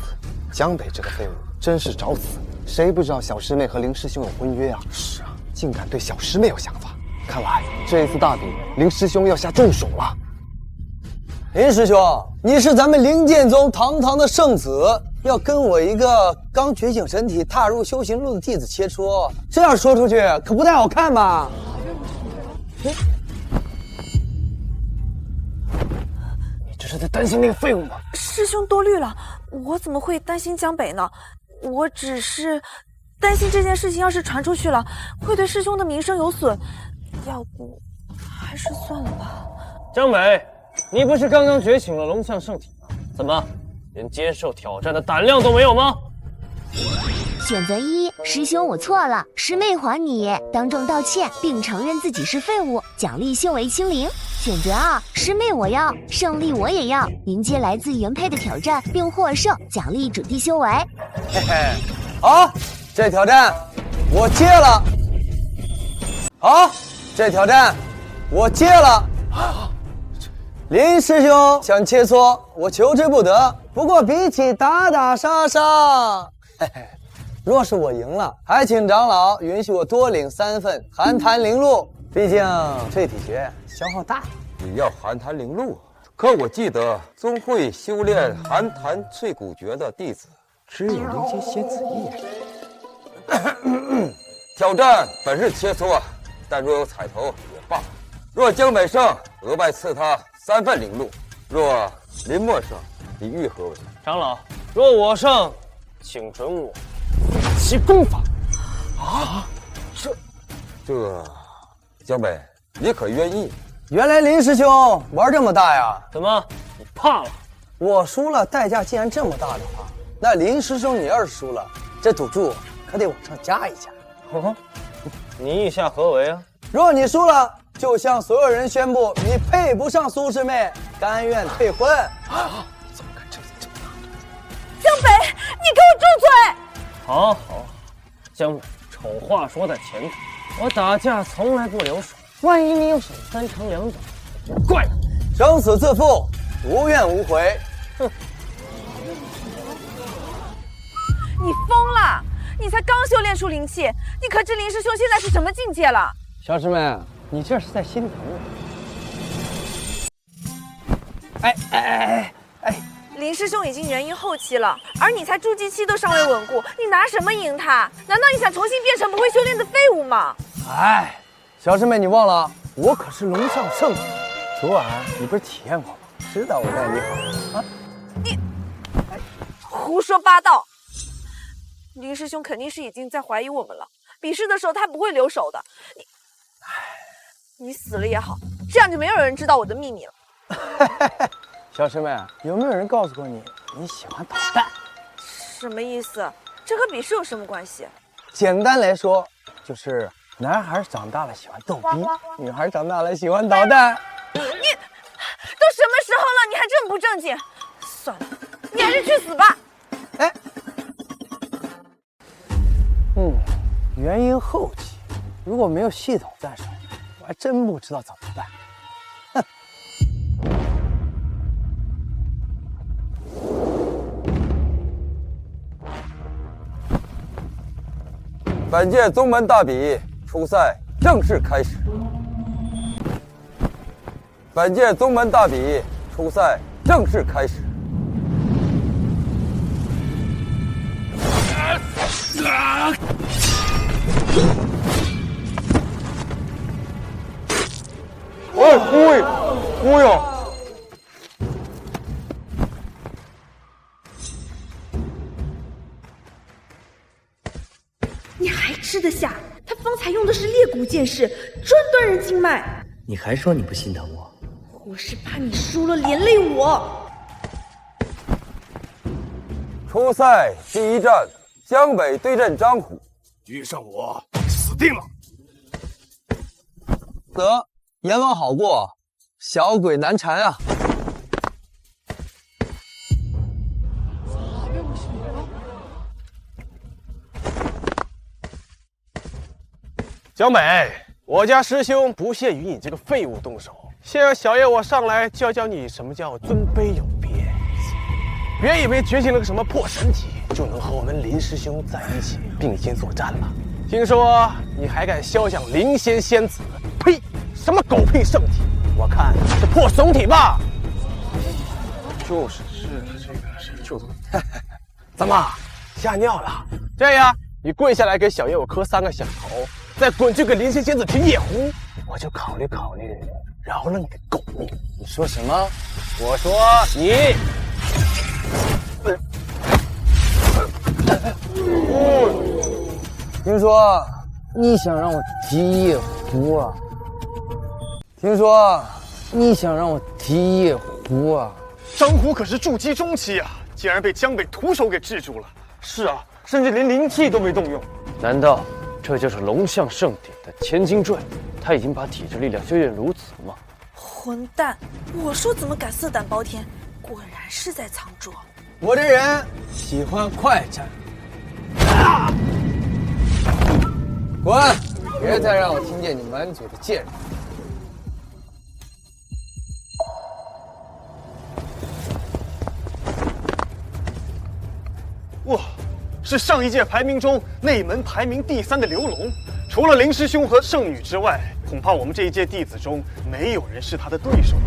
江北这个废物真是找死！谁不知道小师妹和林师兄有婚约啊？是啊，竟敢对小师妹有想法，看来这一次大比林师兄要下重手了。林师兄，你是咱们灵剑宗堂堂的圣子，要跟我一个刚觉醒神体踏入修行路的弟子切磋，这样说出去可不太好看吧？你这是在担心那个废物吗？师兄多虑了，我怎么会担心江北呢？我只是担心这件事情要是传出去了，会对师兄的名声有损，要不还是算了吧。江北，你不是刚刚觉醒了龙象圣体吗？怎么连接受挑战的胆量都没有吗？选择1，师兄我错了，师妹还你，当众道歉并承认自己是废物，奖励修为清零。选择2，师妹我要，胜利我也要，迎接来自原配的挑战并获胜，奖励准地修为。嘿嘿，好，这挑战我接了。好，这挑战我接了。林师兄想切磋，我求之不得。不过比起打打杀杀，若是我赢了，还请长老允许我多领3份寒潭灵露。毕竟淬体诀消耗大。你要寒潭灵露，可我记得宗会修炼寒潭淬骨诀的弟子只有灵仙仙子一人。挑战本是切磋，但若有彩头也罢。若江北胜，额外赐他3份灵露；若林默胜，你欲何为？长老，若我胜，请准我其功法。啊，这，江北，你可愿意？原来林师兄玩这么大呀？怎么，你怕了？我输了，代价既然这么大的话，那林师兄你要是输了，这赌注可得往上加一加。哦，你意下何为啊？若你输了，就向所有人宣布你配不上苏师妹，甘愿退婚。怎么敢这么大？江北，你给我住嘴！好，江北，丑话说在前头，我打架从来不留手，万一你有什么3长2短，就怪了。生死自负，无怨无悔。哼！你疯了！你才刚修炼出灵气，你可知林师兄现在是什么境界了？小师妹，你这是在心疼我。哎！林师兄已经元婴后期了，而你才筑基期都尚未稳固，你拿什么赢他？难道你想重新变成不会修炼的废物吗？哎，小师妹，你忘了我可是龙象圣子，昨晚你不是体验过吗？知道我待你好啊！你胡说八道！林师兄肯定是已经在怀疑我们了。比试的时候他不会留手的。你死了也好，这样就没有人知道我的秘密了。小师妹，有没有人告诉过你喜欢捣蛋？什么意思？这和比试有什么关系？简单来说，就是男孩长大了喜欢逗逼，女孩长大了喜欢捣蛋。你都什么时候了，你还这么不正经？算了，你还是去死吧。哎，元婴后期，如果没有系统在手，我还真不知道怎么办。本届宗门大比初赛正式开始。本届宗门大比初赛正式开始。哎呦！你还吃得下？他方才用的是裂骨剑士，专断人经脉。你还说你不心疼我？我是怕你输了连累我。初赛第一战，江北对阵张虎，遇上我死定了。得，阎王好过，小鬼难缠啊！江北，我家师兄不屑于你这个废物动手，先让小爷我上来教教你什么叫尊卑有别。别以为觉醒了个什么破神体，就能和我们林师兄在一起并肩作战了。听说你还敢肖像灵仙仙子？呸！什么狗屁圣体？我看是破怂体吧。就是就是，怎么吓尿了？这样，你跪下来给小爷我磕3个响头，再滚去给灵仙仙子提夜壶，我就考虑考虑饶了你的狗命。你说什么？我说你。听说你想让我提夜壶啊？听说你想让我提夜壶啊？张虎可是筑基中期啊，竟然被江北徒手给制住了。是啊，甚至连灵气都没动用。难道这就是龙象圣典的千金坠？他已经把体质力量修炼如此吗？混蛋！我说怎么敢色胆包天，果然是在藏拙。我这人喜欢快战。滚！别再让我听见你满嘴的贱人。哇，是上一届排名中内门排名第3的刘龙。除了林师兄和圣女之外，恐怕我们这一届弟子中没有人是他的对手了。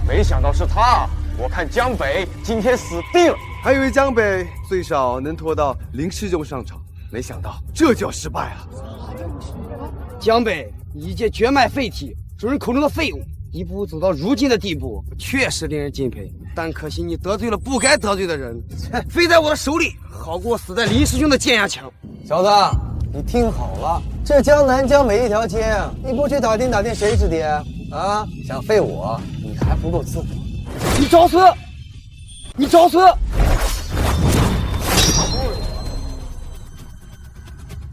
没想到是他，我看江北今天死定了。还以为江北最少能拖到林师兄上场，没想到这就要失败了。江北，你一介绝脉废体，众人口中的废物，一步步走到如今的地步，确实令人敬佩。但可惜你得罪了不该得罪的人，飞在我的手里，好过死在林师兄的剑牙墙。小子，你听好了，这江南江北一条街，你不去打听打听谁是爹啊？想废我，你还不够资格。你找死！你找死！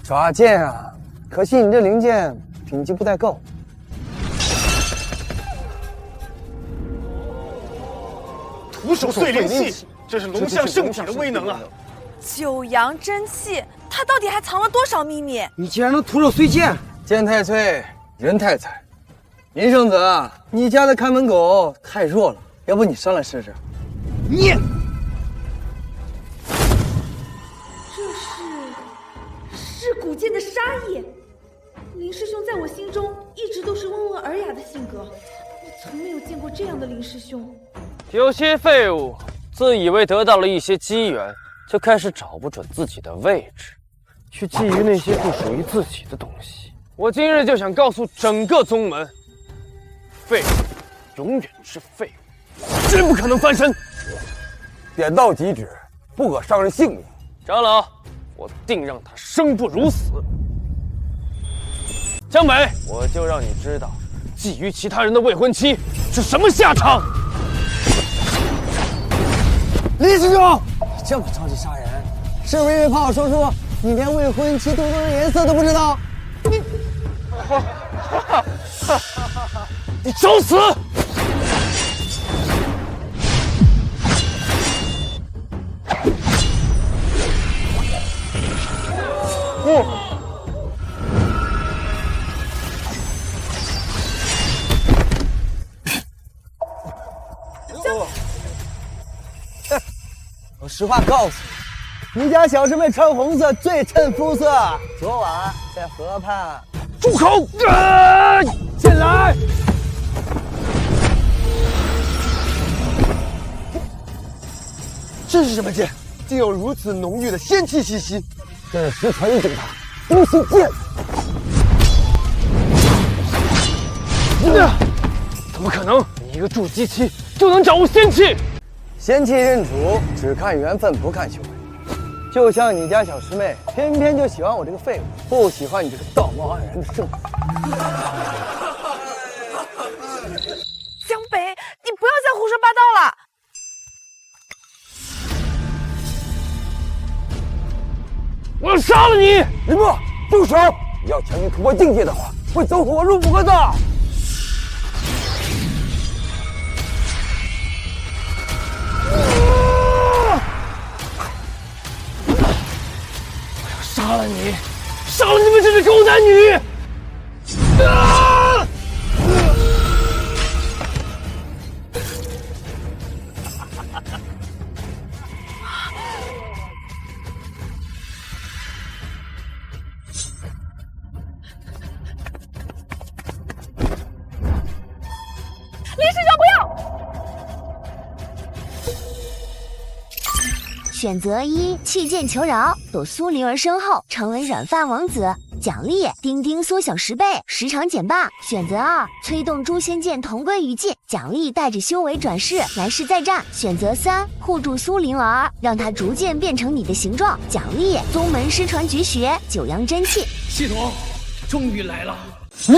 耍剑啊！可惜你这灵剑品级不太够。徒手碎灵气，这是龙象圣体的威能啊！九阳真气，他到底还藏了多少秘密？你竟然能徒手碎剑！剑太脆，人太残。林圣子，你家的看门狗太弱了，要不你上来试试？你，这是古剑的杀意。林师兄在我心中一直都是温文尔雅的性格，我从没有见过这样的林师兄。有些废物自以为得到了一些机缘，就开始找不准自己的位置，去觊觎那些不属于自己的东西。我今日就想告诉整个宗门，废物永远是废物，绝不可能翻身。点到即止，不可伤人性命。长老，我定让他生不如死。江北，我就让你知道，觊觎其他人的未婚妻是什么下场。林师兄，你这么着急杀人，是不是因为怕我说出你连未婚妻肚中的颜色都不知道？你找死！我实话告诉你，你家小师妹穿红色最衬肤色。昨晚在河畔。住口！进来！这是什么剑？竟有如此浓郁的仙气气息。这是石传一整塔东行剑。怎么可能？你一个筑基期就能掌握仙气？仙气认主，只看缘分，不看修为。就像你家小师妹，偏偏就喜欢我这个废物，不喜欢你这个道貌岸然的圣子。江北，你不要再胡说八道了！我要杀了你！林墨，住手！要强行突破境界的话，会走火入魔的。杀了你！杀了你们这对狗男女！啊！林师兄，不要！选择1，弃剑求饶，躲苏灵儿身后，成为软发王子。奖励：丁丁缩小10倍，时长减半。选择2，催动诛仙剑同归于尽。奖励：带着修为转世，来世再战。选择3，护住苏灵儿，让她逐渐变成你的形状。奖励：宗门失传绝学九阳真气。系统终于来了。江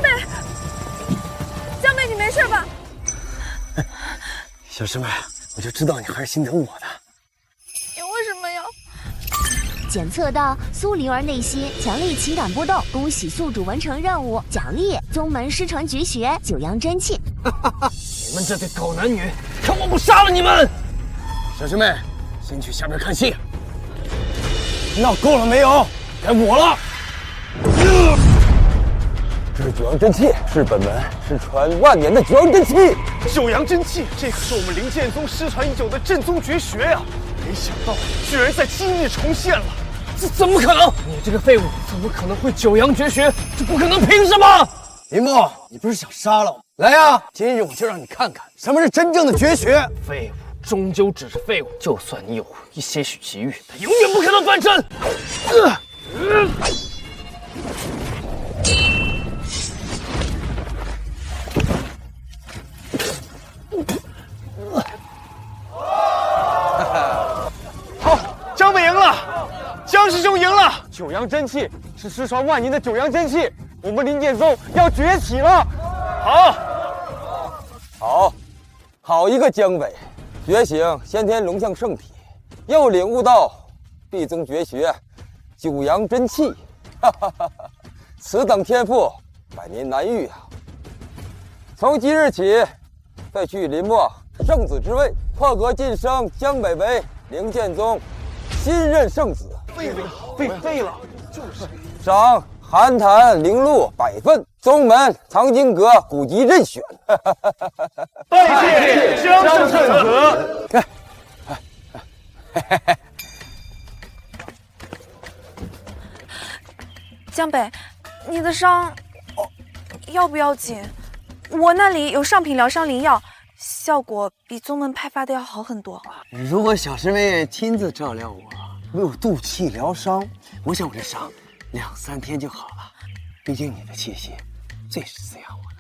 北，江北，你没事吧？小师妹，我就知道你还是心疼我的。你为什么要？检测到苏灵儿内心强烈情感波动，恭喜宿主完成任务。奖励：宗门失传绝学九阳真气。你们这对狗男女，看我不杀了你们！小师妹，先去下边看戏。闹够了没有？该我了。这是九阳真气，是本门失传万年的九阳真气。九阳真气，这可是我们灵剑宗失传已久的正宗绝学呀！没想到居然在今日重现了，这怎么可能？你这个废物，怎么可能会九阳绝学？这不可能，凭什么？林默，你不是想杀了我？来呀！今日我就让你看看什么是真正的绝学。废物终究只是废物，就算你有一些许奇遇，他永远不可能翻身。好，江北赢了，江师兄赢了。九阳真气是失传万年的九阳真气，我们灵剑宗要崛起了。好一个江北，觉醒先天龙象圣体，又领悟到必宗绝学九阳真气，此等天赋百年难遇啊！从即日起，废去林默圣子之位，破格晋升江北为灵剑宗新任圣子。废了，就是。赏寒潭灵露100份，宗门藏经阁古籍任选。拜谢江圣子。江北，你的伤要不要紧？我那里有上品疗伤灵药，效果比宗门派发的要好很多。如果小师妹亲自照料我，为我肚气疗伤，我想我这伤2、3天就好了。毕竟你的气息最是滋养我的。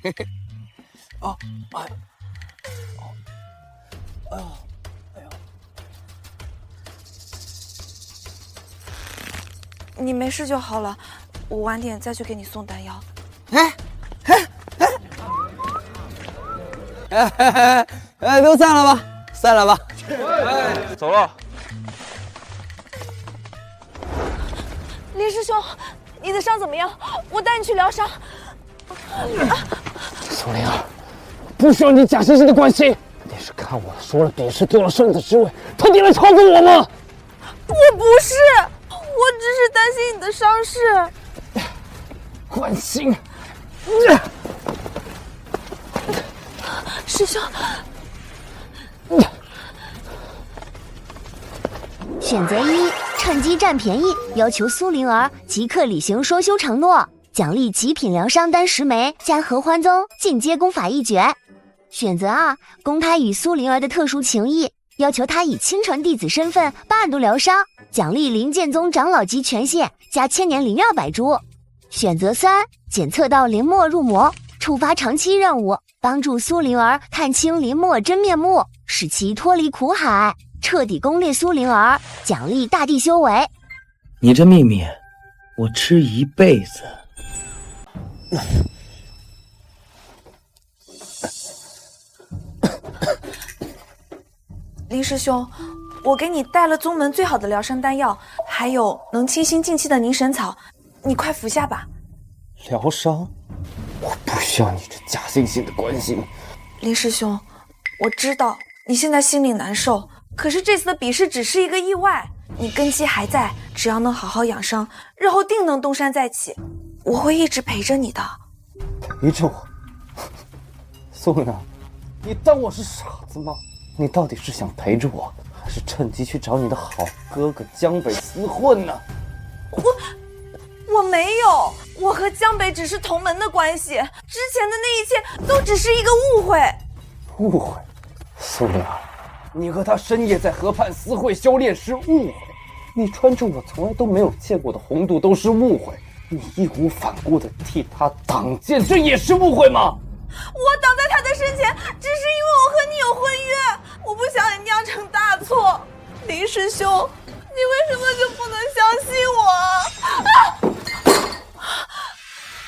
嘿嘿，哦，哎，哦，哎呦，哎呦，你没事就好了，我晚点再去给你送丹药。都散了吧，散了吧。走了。林师兄，你的伤怎么样？我带你去疗伤。苏灵儿，不需要你假惺惺的关心。你是看我说了比试丢了圣子之位，特地来嘲讽我吗？我不是，我只是担心你的伤势。关心。师兄。选择1，趁机占便宜，要求苏灵儿即刻履行双修承诺，奖励极品疗伤丹10枚，加合欢宗进阶功法1诀。选择2，公开与苏灵儿的特殊情谊，要求她以亲传弟子身份半度疗伤，奖励灵剑宗长老级权限，加1000年灵药100株。选择3，检测到灵墨入魔，触发长期任务，帮助苏灵儿看清灵墨真面目，使其脱离苦海，彻底攻略苏灵儿，奖励大地修为。你这秘密，我吃一辈子。林师兄，我给你带了宗门最好的疗伤丹药，还有能清心静气的凝神草，你快服下吧。疗伤？我不需要你这假惺惺的关心。林师兄，我知道你现在心里难受，可是这次的比试只是一个意外，你根基还在，只要能好好养伤，日后定能东山再起。我会一直陪着你的。陪着我？苏灵儿，你当我是傻子吗？你到底是想陪着我，还是趁机去找你的好哥哥江北厮混呢？我没有，我和江北只是同门的关系，之前的那一切都只是一个误会。误会？苏灵儿，你和他深夜在河畔私会修炼是误会，你穿着我从来都没有见过的红肚兜是误会，你义无反顾地替他挡剑，这也是误会吗？我挡在他的身前，只是因为我和你有婚约，我不想你酿成大错。林师兄，你为什么就不能相信我？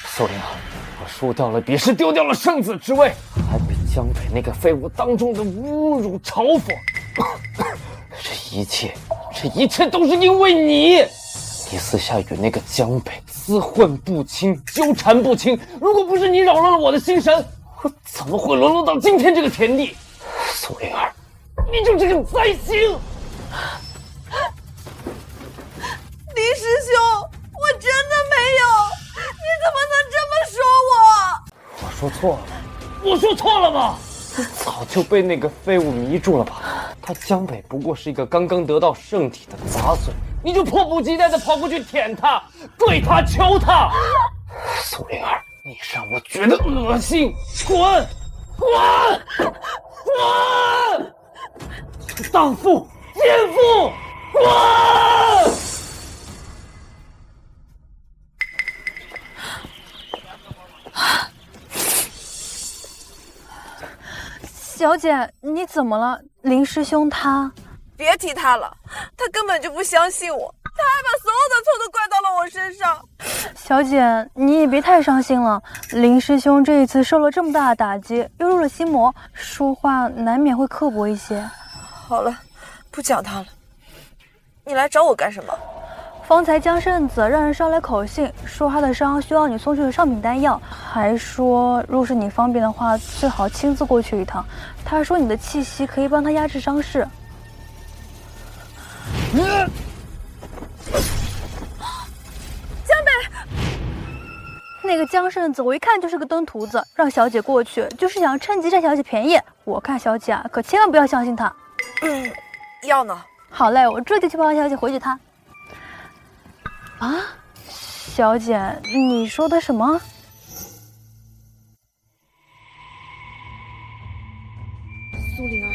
苏灵儿，我输掉了比试，丢掉了圣子之位，还被江北那个废物当众的侮辱嘲讽。这一切都是因为你！你私下与那个江北厮混不清，纠缠不清。如果不是你扰乱了我的心神，我怎么会沦落到今天这个田地？苏灵儿，你就这个灾星！师兄，我真的没有，你怎么能这么说我？我说错了，我说错了吗？你早就被那个废物迷住了吧？他江北不过是一个刚刚得到圣体的杂碎，你就迫不及待地跑过去舔他、对他、求他。苏灵儿，你让我觉得恶心，滚！滚！滚！荡妇！奸妇！滚！小姐，你怎么了？林师兄他……别提他了，他根本就不相信我，他还把所有的错都怪到了我身上。小姐，你也别太伤心了。林师兄这一次受了这么大的打击，又入了心魔，说话难免会刻薄一些。好了，不讲他了。你来找我干什么？方才江圣子让人捎来口信，说他的伤需要你送去的上品丹药，还说若是你方便的话，最好亲自过去一趟。他说你的气息可以帮他压制伤势。江北，那个江圣子我一看就是个登徒子，让小姐过去就是想趁机占小姐便宜。我看小姐啊，可千万不要相信他。药呢？好嘞，我这就去帮小姐回绝他。啊，小姐，你说的什么？苏灵儿，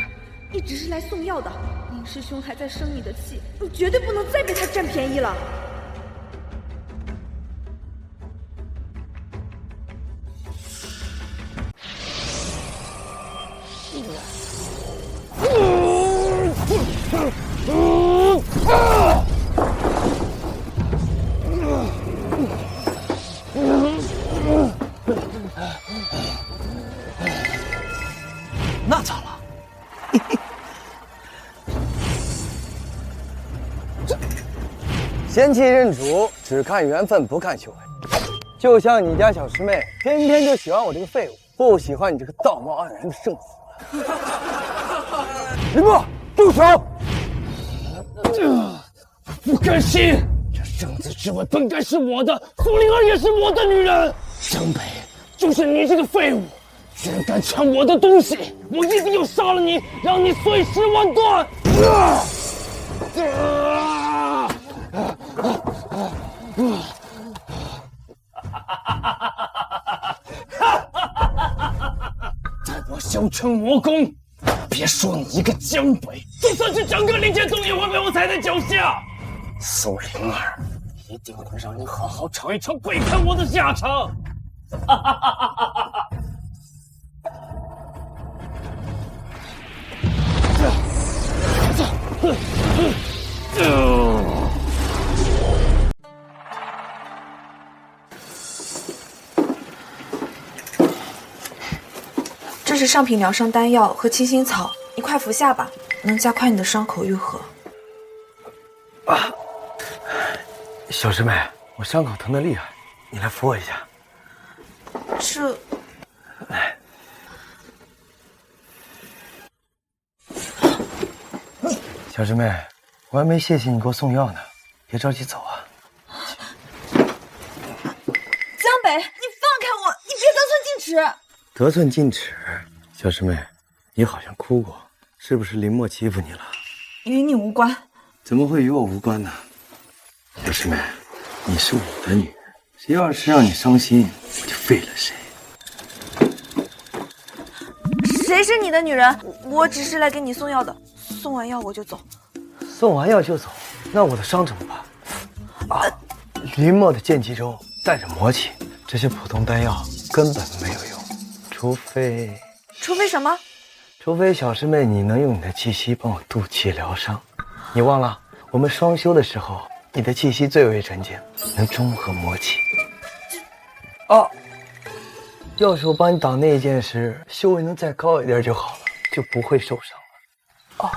你只是来送药的，林师兄还在生你的气，你绝对不能再被他占便宜了。那咋了？贤妻认主，只看缘分不看修为。就像你家小师妹，偏偏就喜欢我这个废物，不喜欢你这个道貌岸然的圣子。林墨，住手！不甘心！这圣子之吻本该是我的，苏灵儿也是我的女人。江北，就是你这个废物，居然敢抢我的东西，我一定要杀了你，让你碎尸万段！在我修成魔功，别说你一个江北，就算是整个林剑宗也会被我踩在脚下。苏灵儿，一定会让你好好尝一尝背叛我的下场。这是上品疗伤丹药和清心草，你快服下吧，能加快你的伤口愈合。啊，小师妹，我伤口疼得厉害，你来扶我一下。这，小师妹，我还没谢谢你给我送药呢，别着急走啊。江北，你放开我，你别得寸进尺。得寸进尺，小师妹，你好像哭过，是不是林墨欺负你了？与你无关。怎么会与我无关呢？小师妹，你是我的女人，谁要是让你伤心，我就废了谁。谁是你的女人？我只是来给你送药的，送完药我就走。送完药就走，那我的伤怎么办？啊，林墨的剑气中带着魔气，这些普通丹药根本没有用，除非什么？除非小师妹你能用你的气息帮我渡气疗伤。你忘了我们双修的时候，你的气息最为纯净，能中和魔气。哦，要是我帮你挡那一剑时修为能再高一点就好了，就不会受伤了。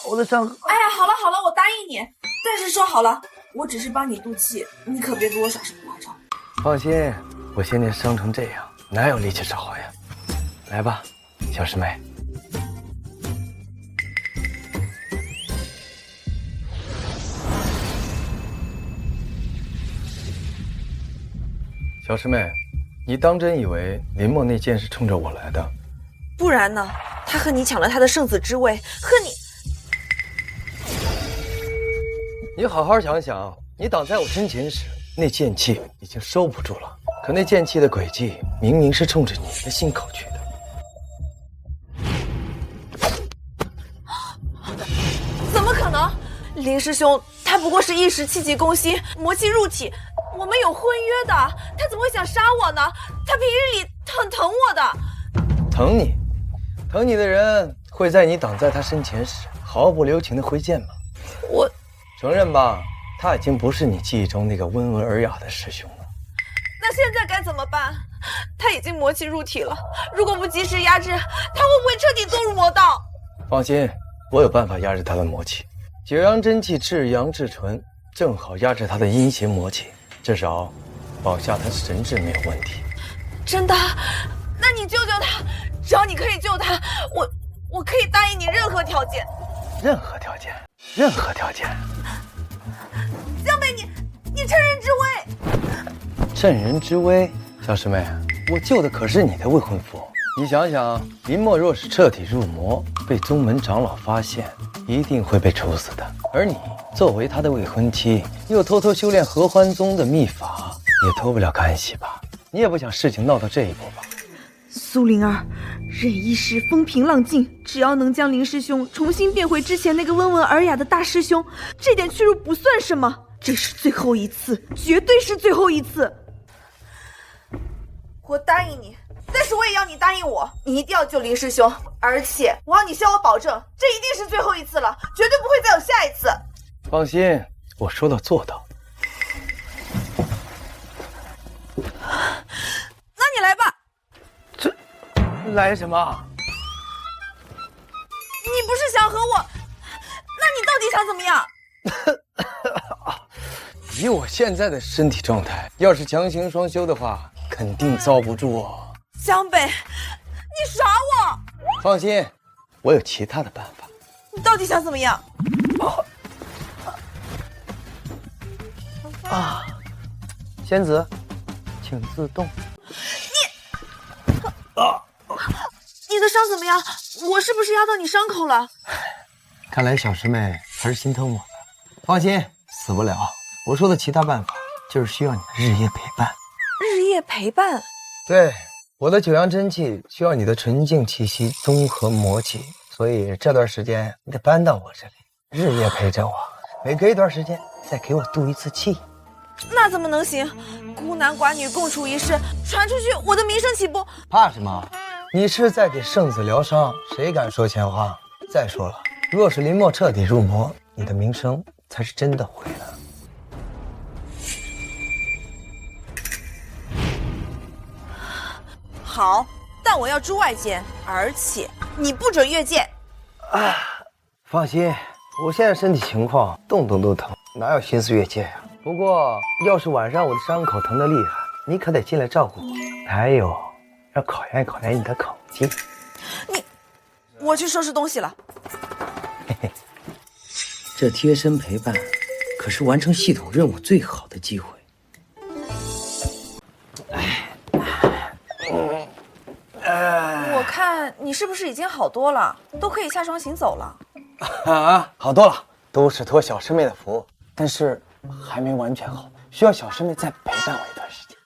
我的伤口。哎呀，好了，我答应你。但是说好了，我只是帮你渡气，你可别给我耍什么花招。放心，我现在伤成这样，哪有力气找呀？来吧，小师妹。小师妹，你当真以为林墨那剑是冲着我来的？不然呢？他和你抢了他的圣子之位，和你……你好好想想，你挡在我身前时，那剑气已经收不住了。可那剑气的轨迹，明明是冲着你的心口去的。怎么可能？林师兄，他不过是一时气急攻心，魔气入体，我们有婚约的，他怎么会想杀我呢？他平日里很疼我的。疼你？疼你的人会在你挡在他身前时毫不留情的挥剑吗？我承认吧，他已经不是你记忆中那个温文尔雅的师兄了。那现在该怎么办？他已经魔气入体了，如果不及时压制，他会不会彻底堕入魔道？放心，我有办法压制他的魔气。九阳真气至阳至纯，正好压制他的阴邪魔气，至少保下他神智没有问题。真的？那你救救他，只要你可以救他，我可以答应你任何条件。任何条件？任何条件？江北，你趁人之危！趁人之危？小师妹，我救的可是你的未婚夫。你想想，林墨若是彻底入魔，被宗门长老发现，一定会被处死的。而你作为他的未婚妻，又偷偷修炼合欢宗的秘法，也脱不了干系吧？你也不想事情闹到这一步吧？苏灵儿，忍一时风平浪静，只要能将林师兄重新变回之前那个温文尔雅的大师兄，这点屈辱不算什么。这是最后一次，绝对是最后一次。我答应你，但是我也要你答应我，你一定要救林师兄，而且我要你向我保证，这一定是最后一次了，绝对不会再有下一次。放心，我说到做到。那你来吧。来什么？你不是想和我？那你到底想怎么样？以我现在的身体状态，要是强行双修的话，肯定遭不住我。江北，你耍我！放心，我有其他的办法。你到底想怎么样？仙子，请自动。你的伤怎么样？我是不是压到你伤口了？看来小师妹还是心疼我的。放心，死不了。我说的其他办法，就是需要你的日夜陪伴。日夜陪伴？对，我的九阳真气需要你的纯净气息综合魔气，所以这段时间你得搬到我这里，日夜陪着我。每隔一段时间再给我渡一次气。那怎么能行？孤男寡女共处一室，传出去我的名声岂不……怕什么？你是在给圣子疗伤，谁敢说闲话？再说了，若是林墨彻底入魔，你的名声才是真的毁了。好，但我要出外间，而且你不准越界。放心，我现在身体情况动动都疼，哪有心思越界呀？不过要是晚上我的伤口疼得厉害，你可得进来照顾我。还有，要考验考验你的口技。我去收拾东西了。嘿嘿，这贴身陪伴，可是完成系统任务最好的机会。我看你是不是已经好多了，都可以下床行走了。好多了，都是托小师妹的福，但是还没完全好，需要小师妹再陪伴我一段时间。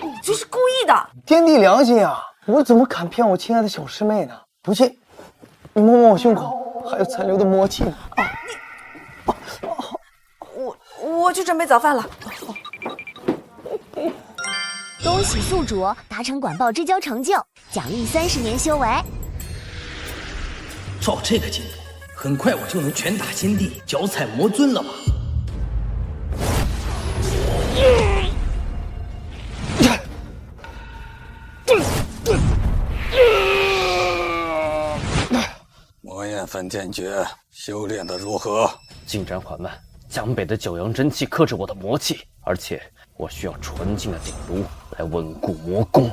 你这是故意的！天地良心啊，我怎么敢骗我亲爱的小师妹呢？不信，你摸摸我胸口，还有残留的魔气呢。我去准备早饭了。恭喜宿主达成管爆之交成就，奖励30年修为。照这个进度，很快我就能拳打先帝，脚踩魔尊了吧？魔焰分天诀修炼的如何？进展缓慢，江北的九阳真气克制我的魔气，而且我需要纯净的鼎炉来稳固魔功。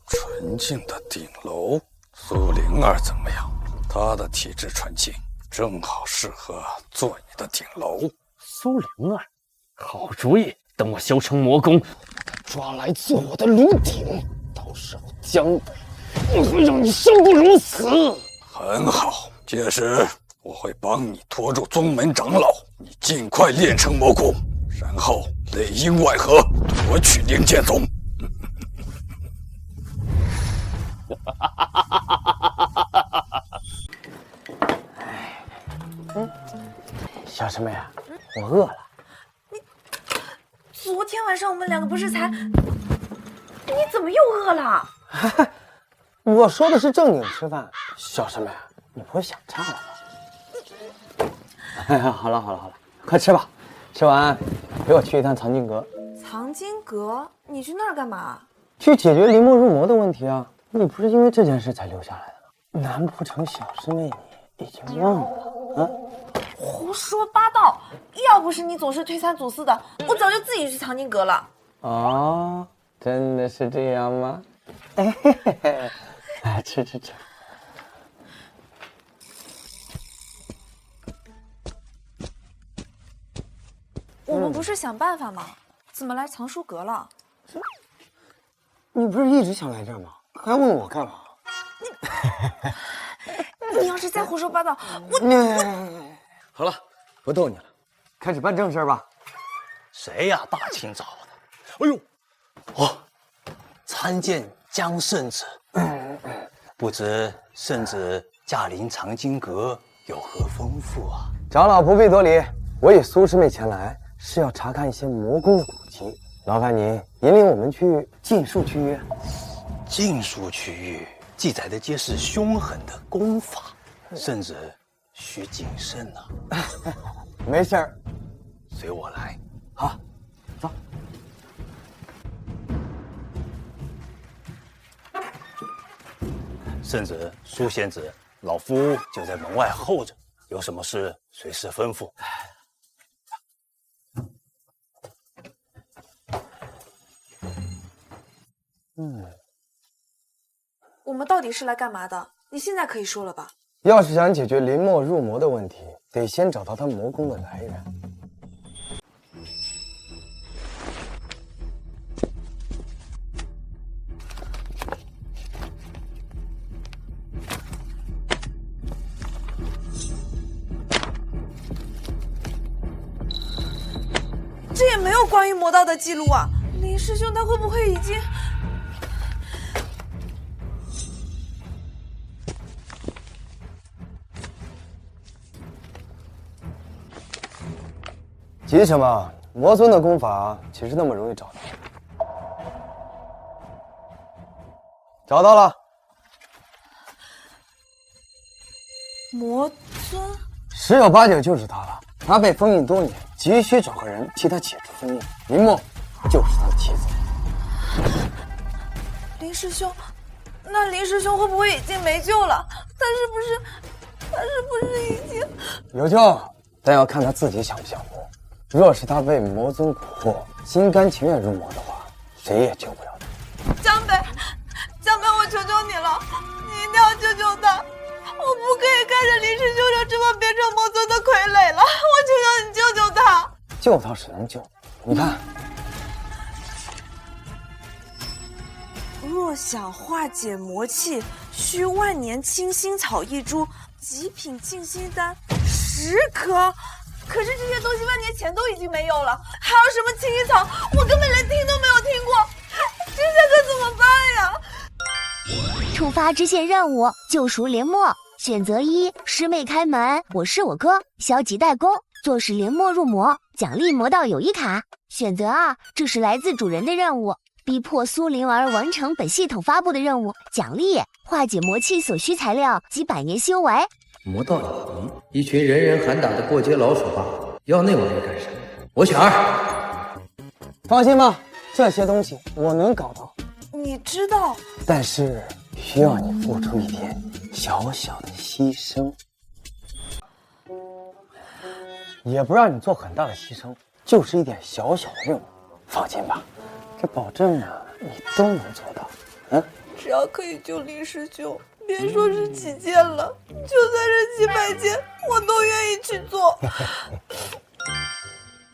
纯净的鼎楼，苏灵儿怎么样？她的体质纯净，正好适合做你的鼎楼。苏灵儿，好主意！等我修成魔功，抓来做我的炉鼎，到时候江北我会让你生不如死。很好，届时我会帮你拖住宗门长老，你尽快练成魔功，然后内应外合，夺取灵剑宗。小师妹啊，我饿了。昨天晚上我们两个不是才……你怎么又饿了？我说的是正经吃饭。小师妹，你不会想岔了吧？哎呀，好了，快吃吧。吃完陪我去一趟藏经阁。藏经阁？你去那儿干嘛？去解决临摹入魔的问题啊！你不是因为这件事才留下来的吗？难不成小师妹你已经忘了啊？胡说八道！要不是你总是推三阻四的，我早就自己去藏经阁了。哦，真的是这样吗？哎，吃。我们不是想办法吗？怎么来藏书阁了？你不是一直想来这儿吗？还问我干嘛？你要是再胡说八道，好了，不逗你了，开始办正事吧。谁呀？大清早的，哎呦，参见江圣旨。不知圣旨驾临藏经阁有何吩咐啊？长老不必多礼，我与苏师妹前来是要查看一些魔功的古籍，劳烦您引领我们去禁术区域。禁术区域记载的皆是凶狠的功法，圣旨需谨慎啊。没事儿，随我来。好，走。圣旨、苏仙子，老夫就在门外候着，有什么事随时吩咐。我们到底是来干嘛的？你现在可以说了吧？要是想解决临摹入魔的问题，得先找到他魔功的来源。这也没有关于魔道的记录啊！林师兄他会不会已经……急什么？魔尊的功法岂是那么容易找到？找到了，魔尊十有八九就是他了。他被封印多年，急需找个人替他解除封印。林墨就是他的妻子。林师兄，那林师兄会不会已经没救了？他是不是已经有救？但要看他自己想不想活。若是他被魔尊蛊惑，心甘情愿入魔的话，谁也救不了他。江北，我求求你了，你一定要救救他！我不可以看着林师兄就这么变成魔尊的傀儡了！我求求你救救他！救他是能救，你看。若想化解魔气，需万年清心草一株，极品静心丹10颗。可是这些东西万年前都已经没有了，还有什么清心草，我根本连听都没有听过，这下可怎么办呀？触发支线任务：救赎林墨。选择1：师妹开门，我是我哥，消极怠工，坐使林墨入魔，奖励魔道友谊卡。选择2：这是来自主人的任务，逼迫苏灵儿完成本系统发布的任务，奖励化解魔气所需材料及100年修为。魔道友谊，一群人人喊打的过街老鼠吧？要那玩意干什么？我选2。放心吧，这些东西我能搞到。你知道，但是需要你付出一点小小的牺牲，也不让你做很大的牺牲，就是一点小小的任务。放心吧，这保证啊，你都能做到。只要可以救林师兄，别说是几件了，就算是几百件，我都愿意去做。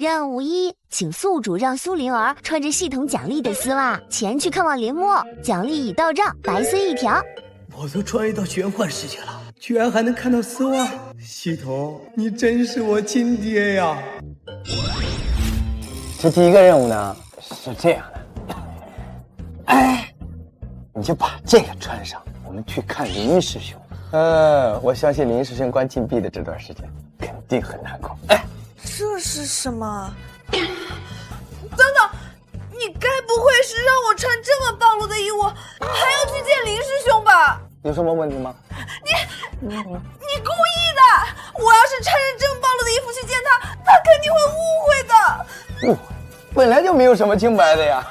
任务1，请宿主让苏灵儿穿着系统奖励的丝袜前去看望林默，奖励已到账，白丝1条。我都穿越到玄幻世界了，居然还能看到丝袜。系统，你真是我亲爹呀！这第一个任务呢是这样的，哎，你就把这个穿上，我们去看林师兄。我相信林师兄关禁闭的这段时间肯定很难过。哎，这是什么？等等，你该不会是让我穿这么暴露的衣物，还要去见林师兄吧？有什么问题吗？你故意的！我要是穿着这么暴露的衣服去见他，他肯定会误会的。误会？本来就没有什么清白的呀。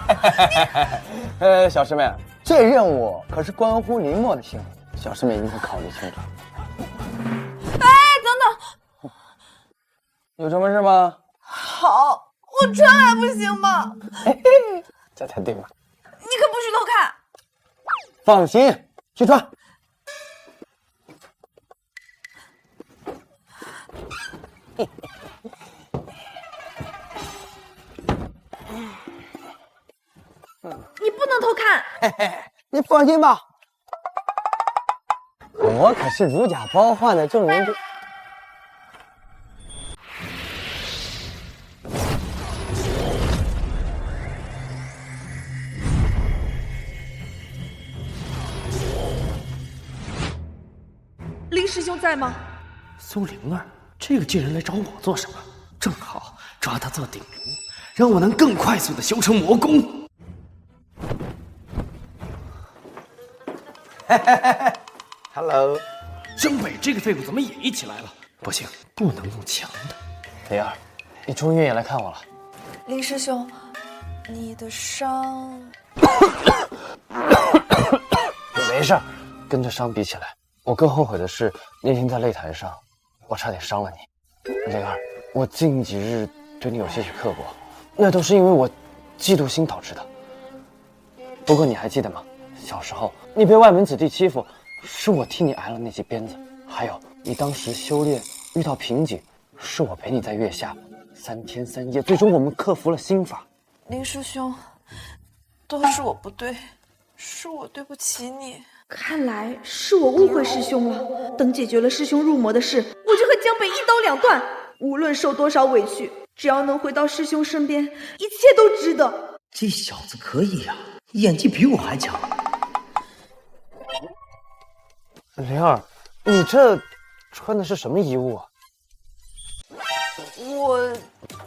小师妹，这任务可是关乎林默的性命，小师妹一定会考虑清楚。哎，等等，有什么事吗？好，我穿还不行吗？这才对嘛！你可不许偷看。放心，去穿。你不能偷看。你放心吧，我可是如假包换的正人君。林师兄在吗？苏灵儿，这个贱人来找我做什么？正好抓她做顶炉，让我能更快速的修成魔功。Hello， 江北这个废物怎么也一起来了？不行，不能用强的。灵儿，你终于愿意来看我了。林师兄，你的伤……没事儿，跟这伤比起来，我更后悔的是那天在擂台上，我差点伤了你。灵儿，我近几日对你有些许刻薄，那都是因为我嫉妒心导致的。不过你还记得吗？小时候你被外门子弟欺负，是我替你挨了那记鞭子。还有你当时修炼遇到瓶颈，是我陪你在月下3天3夜，最终我们克服了心法。林师兄，都是我不对，是我对不起你。看来是我误会师兄了。等解决了师兄入魔的事，我就和江北一刀两断。无论受多少委屈，只要能回到师兄身边，一切都值得。这小子可以呀，演技比我还强。灵儿，你这穿的是什么衣物啊？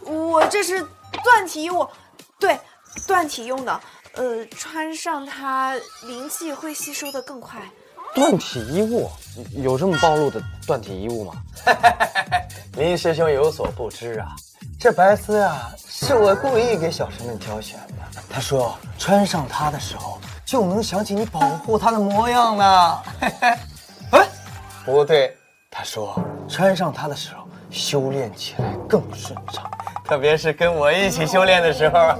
我这是断体衣物，对，断体用的。穿上它，灵气会吸收的更快。断体衣物？有这么暴露的断体衣物吗？林师兄有所不知啊，这白丝啊，是我故意给小师妹挑选的。他说穿上它的时候，就能想起你保护他的模样呢。哎，不对，他说穿上它的时候，修炼起来更顺畅，特别是跟我一起修炼的时候。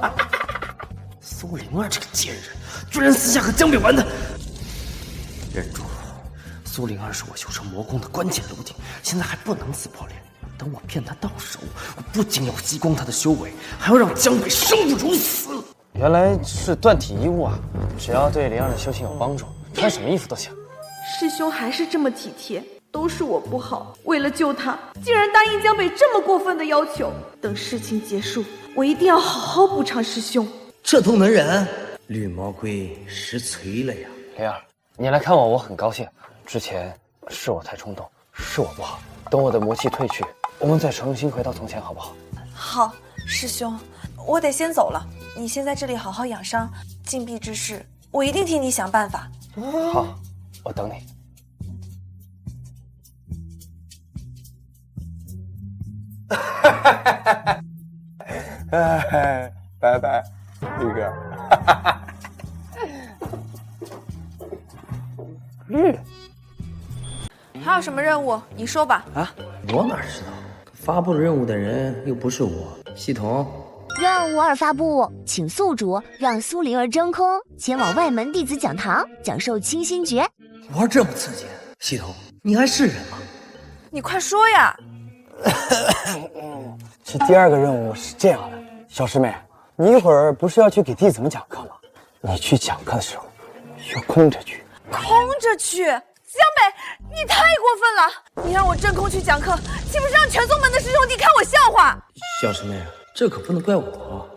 苏灵儿这个贱人，居然私下和江北玩的。忍住，苏灵儿是我修成魔功的关键路径，现在还不能撕破脸。等我骗她到手，我不仅要吸光她的修为，还要让江北生不如死。原来是断体衣物啊！只要对灵儿的修行有帮助，穿什么衣服都行。师兄还是这么体贴，都是我不好。为了救他，竟然答应江北这么过分的要求。等事情结束，我一定要好好补偿师兄。这都能忍？绿魔龟实锤了呀！灵儿，你来看我，我很高兴。之前是我太冲动，是我不好。等我的魔气退去，我们再重新回到从前，好不好？好，师兄，我得先走了。你先在这里好好养伤，禁闭之事，我一定替你想办法。好，我等你。拜拜，绿哥。绿，还有什么任务？你说吧。啊，我哪知道？发布任务的人又不是我。系统。任务2发布，请宿主让苏灵儿真空前往外门弟子讲堂讲授清心诀。玩这么刺激，系统，你还是人吗？你快说呀！这第2个任务是这样的，小师妹，你一会儿不是要去给弟子们讲课吗？你去讲课的时候要空着去。空着去？江北，你太过分了！你让我真空去讲课，岂不是让全宗门的师兄弟看我笑话？小师妹，这可不能怪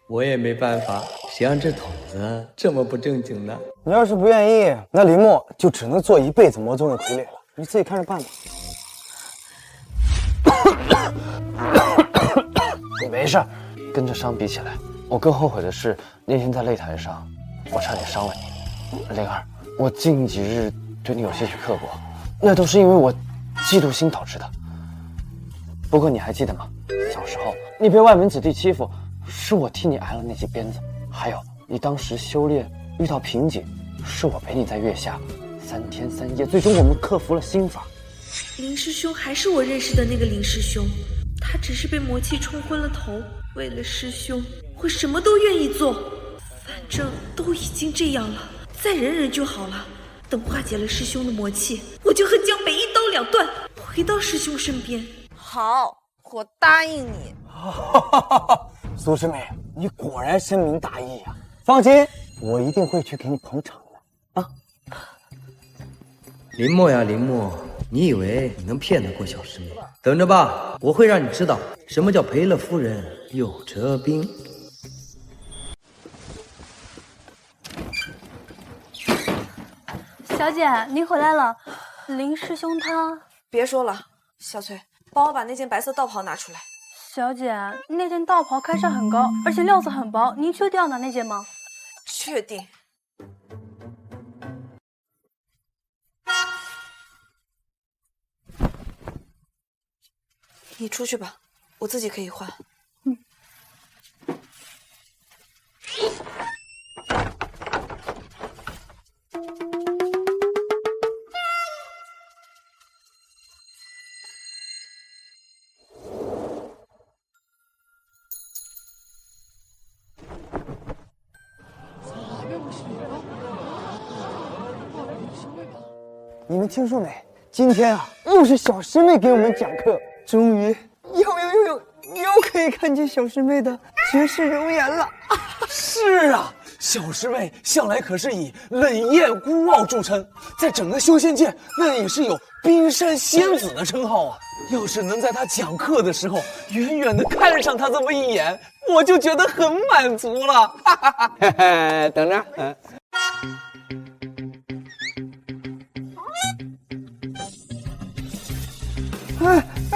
我也没办法，谁让这童子这么不正经呢？你要是不愿意，那林墨就只能做一辈子魔宗的傀儡了，你自己看着办吧。你没事，跟这伤比起来，我更后悔的是那天在擂台上，我差点伤了你。灵儿，我近几日对你有些许刻薄，那都是因为我嫉妒心导致的。不过你还记得吗？小时候你被外门子弟欺负，是我替你挨了那记鞭子。还有你当时修炼遇到瓶颈，是我陪你在月下3天3夜，最终我们克服了心法。林师兄还是我认识的那个林师兄，他只是被魔气冲昏了头。为了师兄，我什么都愿意做，反正都已经这样了，再忍忍就好了。等化解了师兄的魔气，我就和江北一刀两断，回到师兄身边。好，我答应你。苏师妹，你果然深明大义呀！放心，我一定会去给你捧场的啊！林墨呀，林墨，你以为你能骗得过小师妹？等着吧，我会让你知道什么叫赔了夫人又折兵。小姐，您回来了。林师兄他……别说了，小翠，帮我把那件白色道袍拿出来。小姐，那件道袍开价很高，而且料子很薄，您确定要拿那件吗？确定。你出去吧，我自己可以换。你们听说没？今天啊，又是小师妹给我们讲课，终于又可以看见小师妹的绝世容颜了。是啊，小师妹向来可是以冷艳孤傲著称，在整个修仙界那也是有冰山仙子的称号啊。要是能在她讲课的时候远远的看上她这么一眼，我就觉得很满足了。嘿嘿，等着，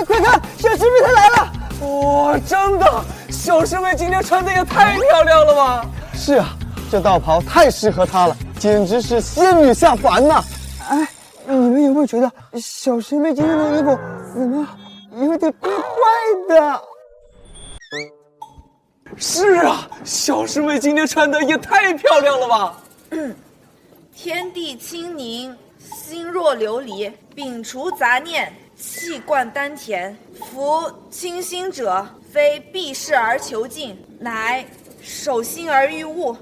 快看，小师妹她来了！哇，真的，小师妹今天穿的也太漂亮了吧！是啊，这道袍太适合她了，简直是仙女下凡呐！哎，你们有没有觉得小师妹今天的衣服怎么有点怪怪的？是啊，小师妹今天穿的也太漂亮了吧！天地清宁，心若琉璃，摒除杂念，气贯丹田。夫清心者，非避世而求进，乃守心而欲物。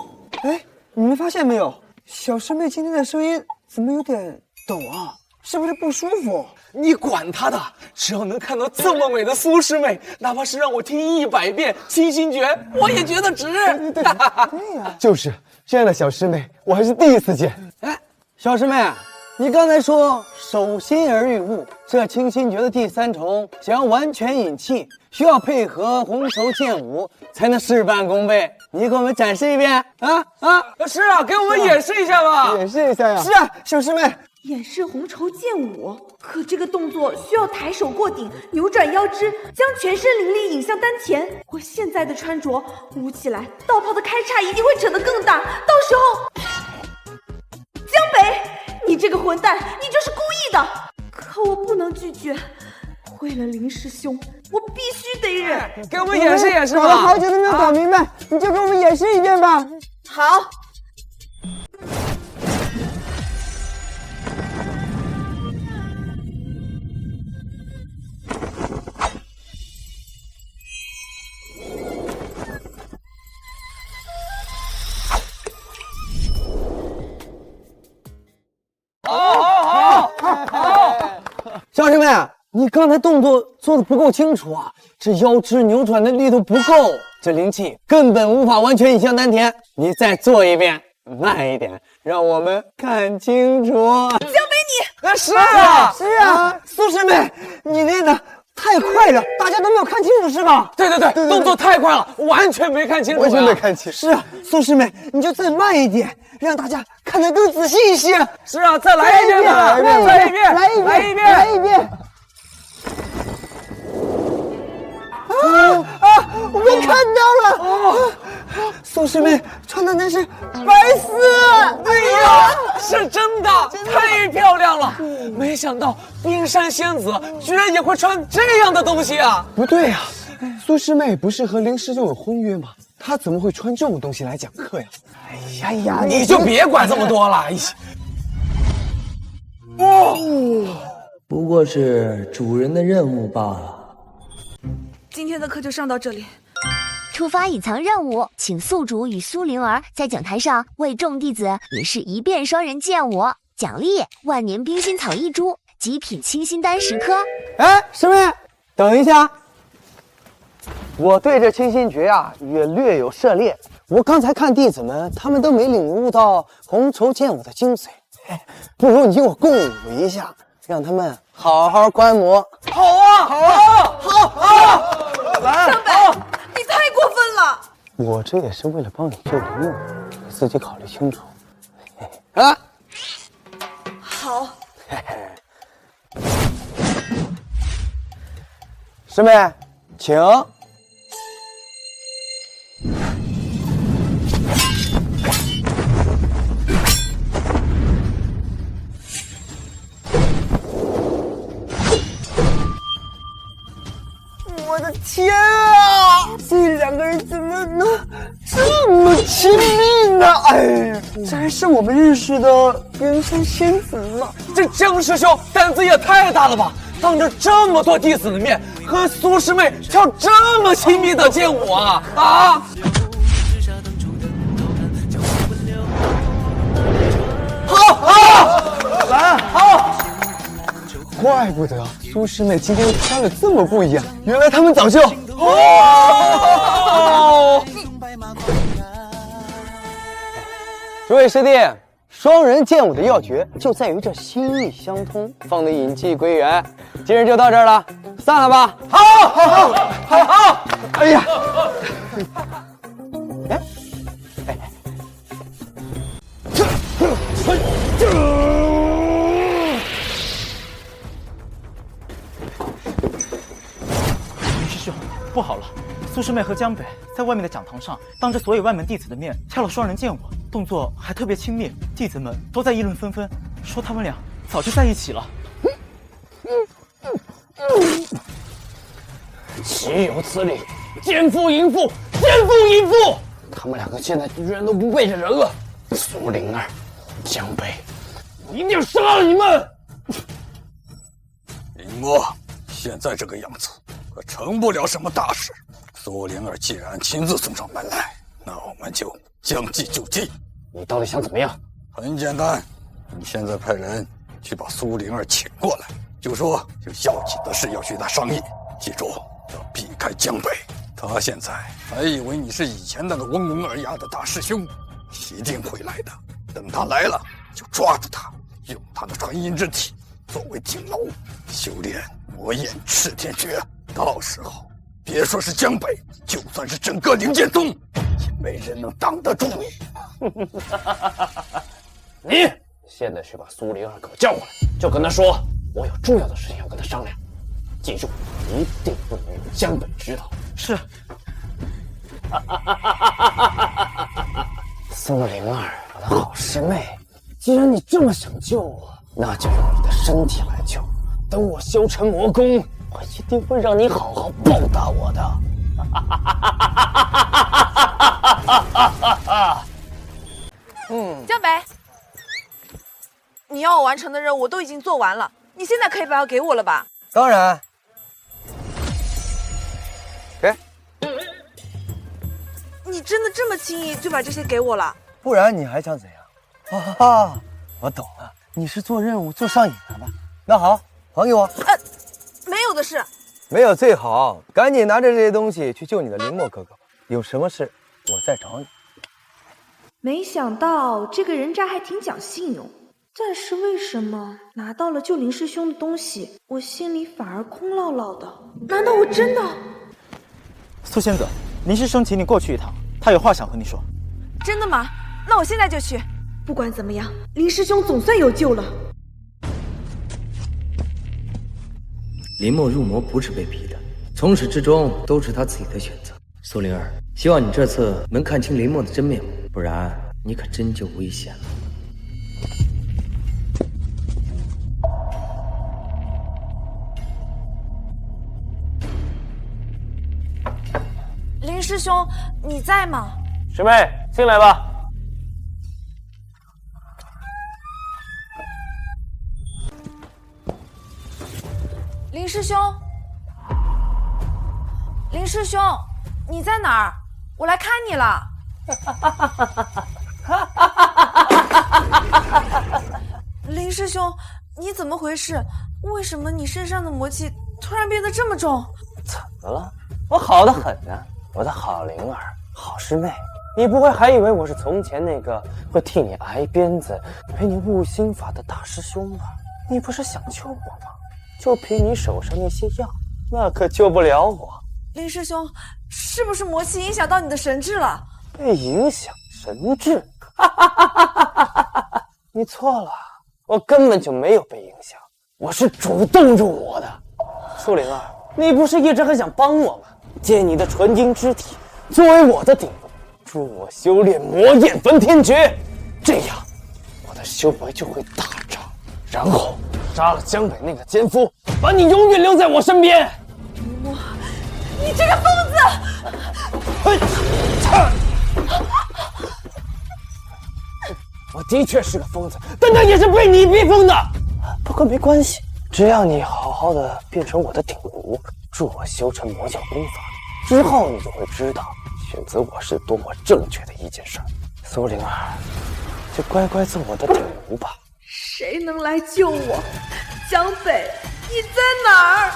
哎，你们发现没有？小师妹今天的声音怎么有点抖啊？是不是不舒服？你管他的，只要能看到这么美的苏师妹，哪怕是让我听100遍《清心诀》，我也觉得值。对呀，就是这样的小师妹，我还是第一次见。哎，小师妹，你刚才说守心而欲物，这清心诀的第3重，想要完全引气，需要配合红绸剑舞才能事半功倍。你给我们展示一遍啊！是啊，给我们演示一下吧。演示一下呀！是啊，小师妹。演示红绸剑舞，可这个动作需要抬手过顶，扭转腰肢，将全身灵力引向丹田。我现在的穿着舞起来，道袍的开叉一定会扯得更大，到时候……江北，你这个混蛋，你就是故意的！可我不能拒绝，为了林师兄，我必须得忍。给我们演示演示吧！我好久都没有搞明白，你就给我们演示一遍吧。好。好，小师妹，你刚才动作做的不够清楚啊，这腰肢扭转的力度不够，这灵气根本无法完全引向丹田。你再做一遍，慢一点，让我们看清楚。江北你，是啊，苏师妹，你练的太快了，大家都没有看清楚是吧？对，动作太快了，完全没看清楚，完全没看清。是啊，苏师妹，你就再慢一点，让大家看得更仔细一些。是啊，再来一遍吧，来一遍。我们看到了，苏师妹穿的那是白丝，对呀，是真的，太漂亮了！没想到冰山仙子居然也会穿这样的东西啊！不对呀，苏师妹不是和林师兄有婚约吗？她怎么会穿这种东西来讲课呀？哎呀，你就别管这么多了。不过是主人的任务罢了。今天的课就上到这里。触发隐藏任务，请宿主与苏灵儿在讲台上为众弟子演示一遍双人剑舞，奖励万年冰心草1株，极品清心丹10颗。哎，师妹，等一下，我对这清心诀啊也略有涉猎。我刚才看弟子们，他们都没领悟到红绸剑舞的精髓，不如你我共舞一下，让他们好好观摩。好啊！江北，你太过分了！我这也是为了帮你救灵木，你自己考虑清楚。啊，好。师妹，请。我的天啊！这两个人怎么能这么亲密呢？哎呀，这还是我们认识的冰山仙子吗？这江师兄胆子也太大了吧！当着这么多弟子的面，和苏师妹跳这么亲密的剑舞啊！啊！好！怪不得苏师妹今天穿的这么不一样，原来他们早就诸位师弟，双人剑舞的要诀就在于这心意相通，方能引气归元。今日就到这儿了，散了吧。好！哎呀，师兄，不好了！苏师妹和江北在外面的讲堂上，当着所有外门弟子的面跳了双人剑舞，动作还特别亲密，弟子们都在议论纷纷，说他们俩早就在一起了。岂有此理！奸夫淫妇！他们两个现在居然都不背着人了！苏灵儿、江北，我一定要杀了你们！林墨，现在这个样子可成不了什么大事。苏灵儿既然亲自送上门来，那我们就将计就计。你到底想怎么样？很简单，你现在派人去把苏灵儿请过来，就说有要紧的事要去他商议。记住，要避开江北。他现在还以为你是以前那个温文尔雅的大师兄，一定会来的。等他来了，就抓住他，用他的传音之体作为顶楼，修炼魔焰赤天诀。到时候，别说是江北，就算是整个灵剑宗，也没人能挡得住你。你现在去把苏灵儿给我叫过来，就跟他说，我有重要的事情要跟他商量。记住，一定不能让江北知道。是。苏灵儿，我的好师妹，既然你这么想救我，那就用你的身体来救。等我修成魔功，我一定会让你好好报答我的。江北，你要我完成的任务我都已经做完了，你现在可以把它给我了吧？当然。给。你真的这么轻易就把这些给我了？不然你还想怎样？哈，我懂了，你是做任务做上瘾了吧？那好，还给我。没的事。没有最好，赶紧拿着这些东西去救你的林墨哥哥。有什么事，我再找你。没想到这个人渣还挺讲信用，但是为什么拿到了救林师兄的东西，我心里反而空落落的？难道我真的……苏仙子，林师兄请你过去一趟，他有话想和你说。真的吗？那我现在就去。不管怎么样，林师兄总算有救了。林墨入魔不是被逼的，从始至终都是他自己的选择。苏灵儿，希望你这次能看清林墨的真面目，不然你可真就危险了。林师兄，你在吗？师妹，进来吧。林师兄，林师兄，你在哪儿？我来看你了。林师兄，你怎么回事？为什么你身上的魔气突然变得这么重？怎么了？我好得很呢，我的好灵儿，好师妹。你不会还以为我是从前那个会替你挨鞭子、陪你悟心法的大师兄吧？你不是想救我吗？就凭你手上那些药，那可救不了我。林师兄，是不是魔气影响到你的神智了？被影响神智？你错了，我根本就没有被影响，我是主动入魔的。苏灵儿，你不是一直很想帮我吗？借你的纯阴之体作为我的顶炉，助我修炼魔焰焚天诀，这样我的修为就会大涨，然后杀了江北那个奸夫，把你永远留在我身边。你这个疯子！我的确是个疯子，但那也是被你逼疯的。不过没关系，只要你好好的变成我的顶炉，助我修成魔教功法，之后你就会知道选择我是多么正确的一件事。苏灵儿，就乖乖做我的顶炉吧。谁能来救我？江北，你在哪儿？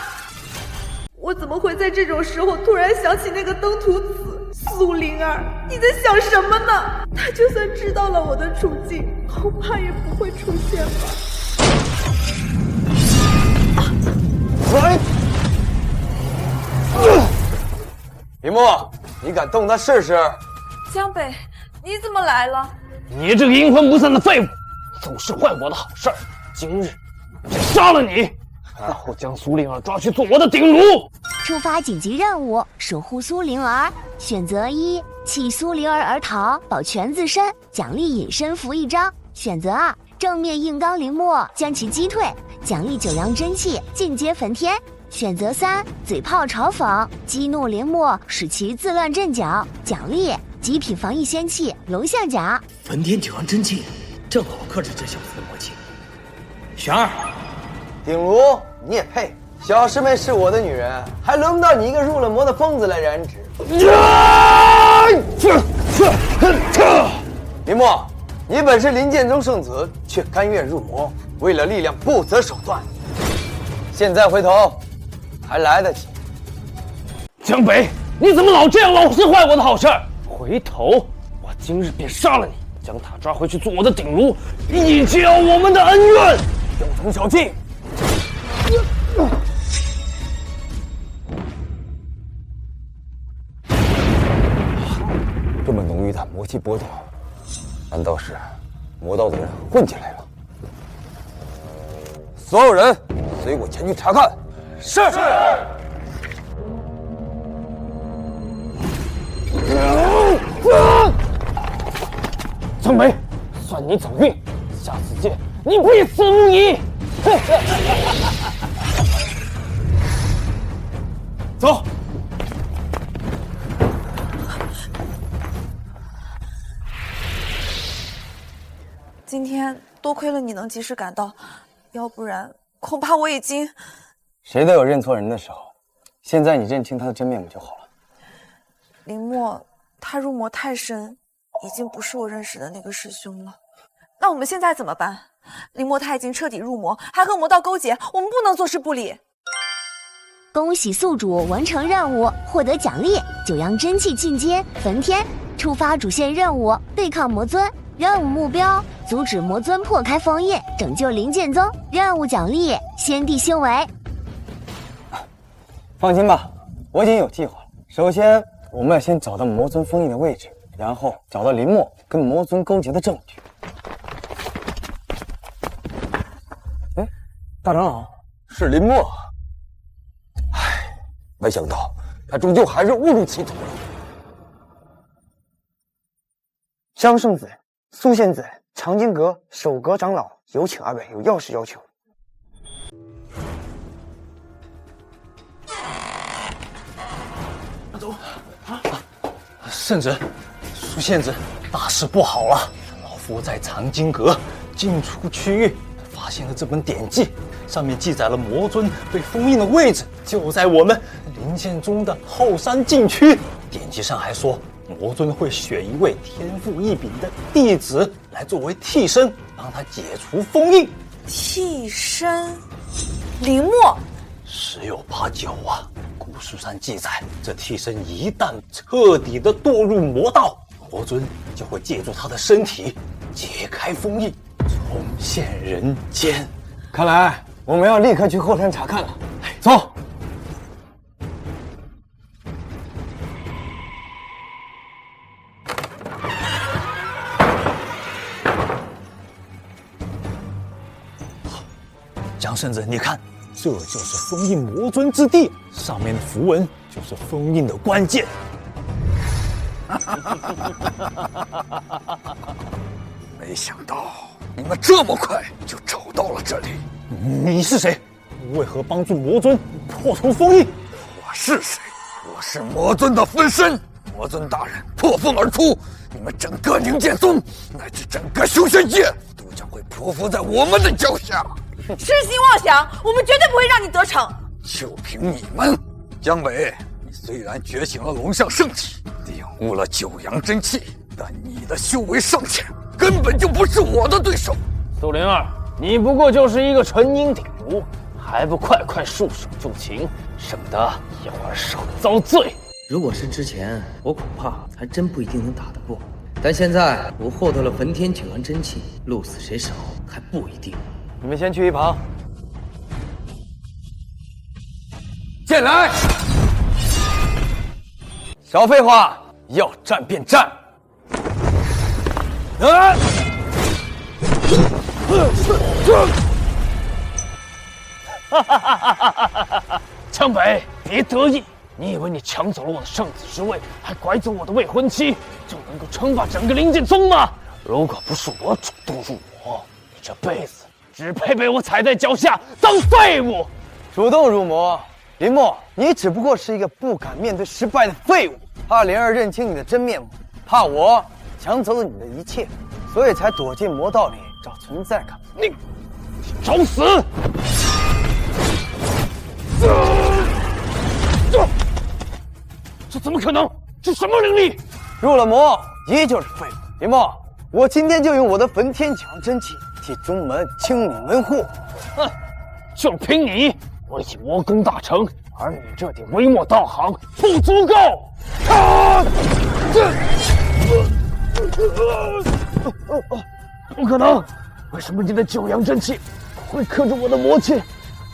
我怎么会在这种时候突然想起那个登徒子苏灵儿？你在想什么呢？他就算知道了我的处境，恐怕也不会出现吧。喂，林墨，你敢动他试试？江北，你怎么来了？你这个阴魂不散的废物，总是坏我的好事儿。今日我就杀了你，然后将苏灵儿抓去做我的顶炉。触发紧急任务，守护苏灵儿。选择1，弃苏灵儿而逃，保全自身，奖励隐身符1张。选择2，正面硬刚林墨，将其击退，奖励9阳真气，进阶焚天。选择3，嘴炮嘲讽，激怒林墨，使其自乱阵脚，奖励极品防御仙器龙象甲。焚天9阳真气，正好克制这小子的魔气。玄儿，顶炉你也配？小师妹是我的女人，还轮不到你一个入了魔的疯子来染指。林墨，你本是林剑宗圣子，却甘愿入魔，为了力量不择手段。现在回头还来得及。江北，你怎么老这样，老是坏我的好事儿？回头我今日便杀了你，将他抓回去做我的顶炉，以结我们的恩怨。幼童小技。这么浓郁的魔气波动，难道是魔道的人混进来了？所有人随我前去查看。是。江北，算你走运，下次见你必死无疑。走。今天多亏了你能及时赶到，要不然恐怕我已经……谁都有认错人的时候，现在你认清他的真面目就好了。林墨他入魔太深，已经不是我认识的那个师兄了。那我们现在怎么办？林墨他已经彻底入魔，还和魔道勾结，我们不能坐视不理。恭喜宿主完成任务，获得奖励九阳真气进阶焚天，触发主线任务对抗魔尊。任务目标：阻止魔尊破开封印，拯救灵剑宗。任务奖励：先帝修为。放心吧，我已经有计划了。首先，我们要先找到魔尊封印的位置，然后找到林墨跟魔尊勾结的证据。哎，大长老，是林墨。唉，没想到他终究还是误入歧途了。张圣子、苏仙子、长金阁、守阁长老，有请二位，有要事要求。走圣子、苏仙子，大事不好了！老夫在藏经阁进出区域发现了这本典籍，上面记载了魔尊被封印的位置就在我们灵剑宗的后山禁区。典籍上还说，魔尊会选一位天赋异禀的弟子来作为替身，帮他解除封印。替身，林墨，十有八九啊！古书上记载，这替身一旦彻底的堕入魔道，魔尊就会借助他的身体解开封印，重现人间。看来我们要立刻去后山查看了。走。江圣子，你看，这就是封印魔尊之地，上面的符文就是封印的关键。没想到你们这么快就找到了这里。你是谁？为何帮助魔尊破除封印？我是谁？我是魔尊的分身。魔尊大人破封而出，你们整个灵剑宗乃至整个修仙界都将会匍匐在我们的脚下。痴心妄想，我们绝对不会让你得逞。就凭你们，江北，你虽然觉醒了龙象圣体，领悟了九阳真气，但你的修为尚浅，根本就不是我的对手。苏灵儿，你不过就是一个纯阴底毒，还不快快束手就擒，省得一会儿受遭罪。如果是之前，我恐怕还真不一定能打得过。但现在我获得了焚天九阳真气，鹿死谁手还不一定。你们先去一旁。剑来！少废话，要战便战。江北，别得意！你以为你抢走了我的圣子之位，还拐走我的未婚妻，就能够称霸整个灵剑宗吗？如果不是我主动入魔，你这辈子只配被我踩在脚下当废物。主动入魔，林墨，你只不过是一个不敢面对失败的废物，怕灵儿认清你的真面目，怕我抢走了你的一切，所以才躲进魔道里找存在感。你找死！这怎么可能？这什么灵力？入了魔依旧是废物。林墨，我今天就用我的焚天九阳真气替宗门清理门户。哼，就凭你，我已魔功大成，而你这点微末道行不足够。不可能！为什么你的九阳真气会克制我的魔气？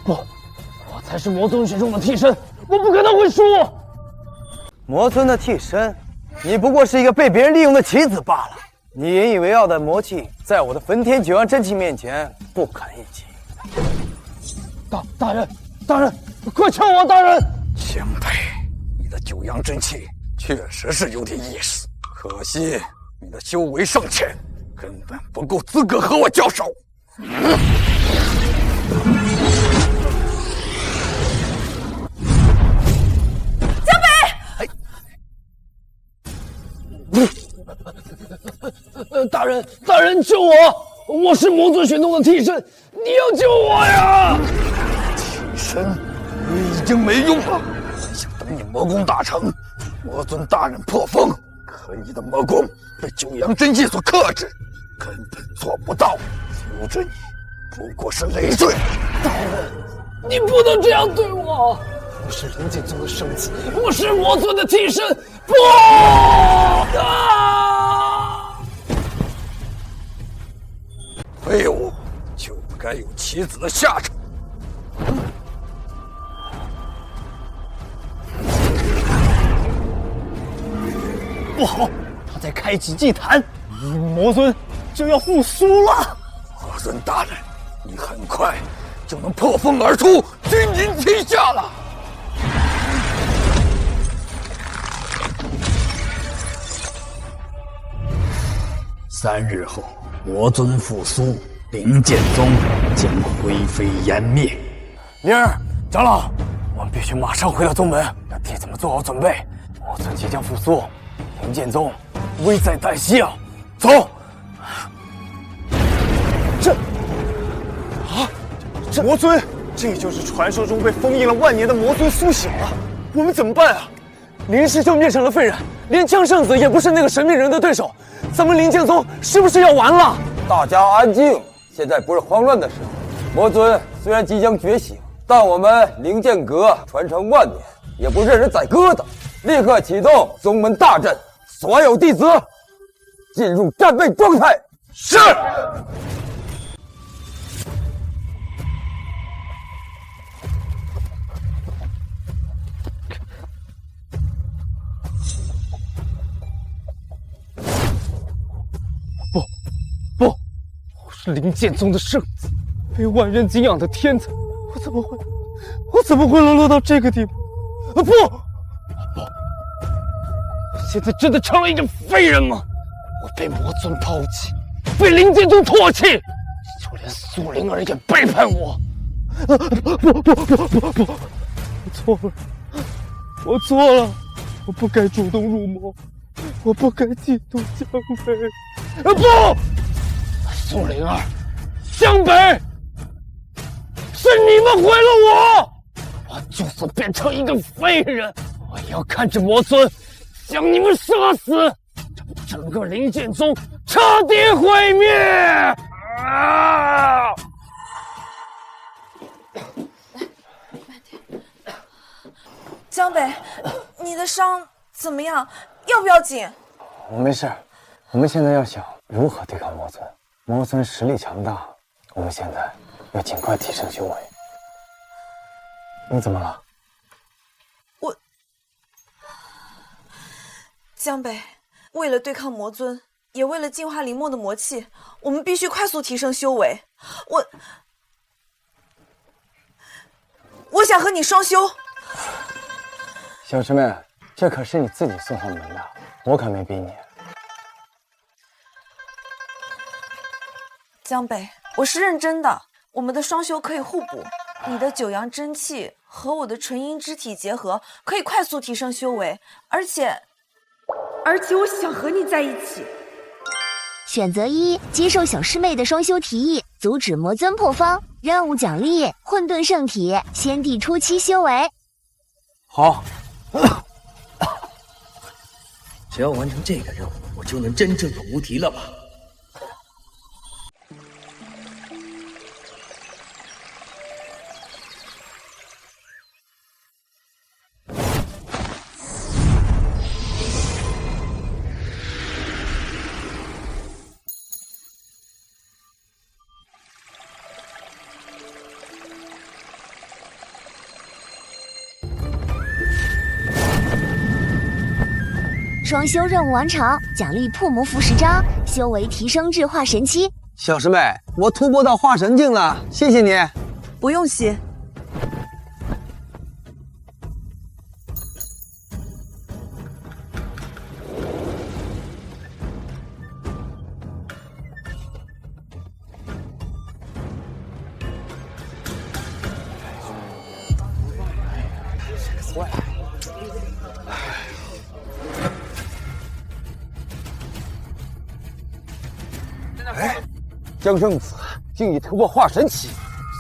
不，我才是魔宗血中的替身，我不可能会输。魔尊的替身，你不过是一个被别人利用的棋子罢了。你引以为傲的魔气，在我的焚天九阳真气面前不堪一击。大人，快救我！大人，江北，你的九阳真气确实是有点意思，可惜你的修为尚浅，根本不够资格和我交手。大人救我！我是魔尊玄宗的替身，你要救我呀！替身，你已经没用了。想等你魔功大成，魔尊大人破封，可你的魔功被九阳真气所克制，根本做不到。留着你，不过是累赘。大人，你不能这样对我！我是林剑宗的圣子，我是魔尊的替身。不！废物，就不该有棋子的下场。不好，他在开启祭坛，魔尊就要复苏了。魔尊大人，你很快就能破风而出，君临天下了。3日后，魔尊复苏，灵剑宗将灰飞烟灭。灵儿，长老，我们必须马上回到宗门，让弟子们做好准备。魔尊即将复苏，灵剑宗危在旦夕啊！走。这魔尊，这就是传说中被封印了万年的魔尊苏醒了。我们怎么办啊？林师兄变成了废人，连江圣子也不是那个神秘人的对手。咱们灵剑宗是不是要完了？大家安静，现在不是慌乱的时候。魔尊虽然即将觉醒，但我们灵剑阁传承万年，也不任人宰割的。立刻启动宗门大阵，所有弟子进入战备状态。是。不，我是灵剑宗的圣子，被万人敬仰的天才，我怎么会沦落到这个地步？不，我现在真的成了一个废人吗？我被魔尊抛弃，被灵剑宗唾弃，就连苏灵儿也背叛我。不，我错了，我不该主动入魔，我不该嫉妒江北。不！苏灵儿，江北，是你们毁了我！我就算变成一个废人，我也要看着魔尊将你们杀死，让整个灵剑宗彻底毁灭！啊！江北，你的伤怎么样？要不要紧？我没事，我们现在要想如何对抗魔尊。魔尊实力强大，我们现在要尽快提升修为。你怎么了？江北，为了对抗魔尊，也为了净化林墨的魔气，我们必须快速提升修为。我想和你双修。小师妹，这可是你自己送上门的，我可没逼你。江北，我是认真的，我们的双修可以互补，你的九阳真气和我的纯阴之体结合，可以快速提升修为，而且我想和你在一起。选择1，接受小师妹的双修提议，阻止魔尊破方。任务奖励：混沌圣体，先帝初期修为。好，只要完成这个任务，我就能真正的无敌了吧？双修任务完成，奖励破魔符10张，修为提升至化神期。小师妹，我突破到化神境了，谢谢你。不用谢。江圣子竟已突破化神期，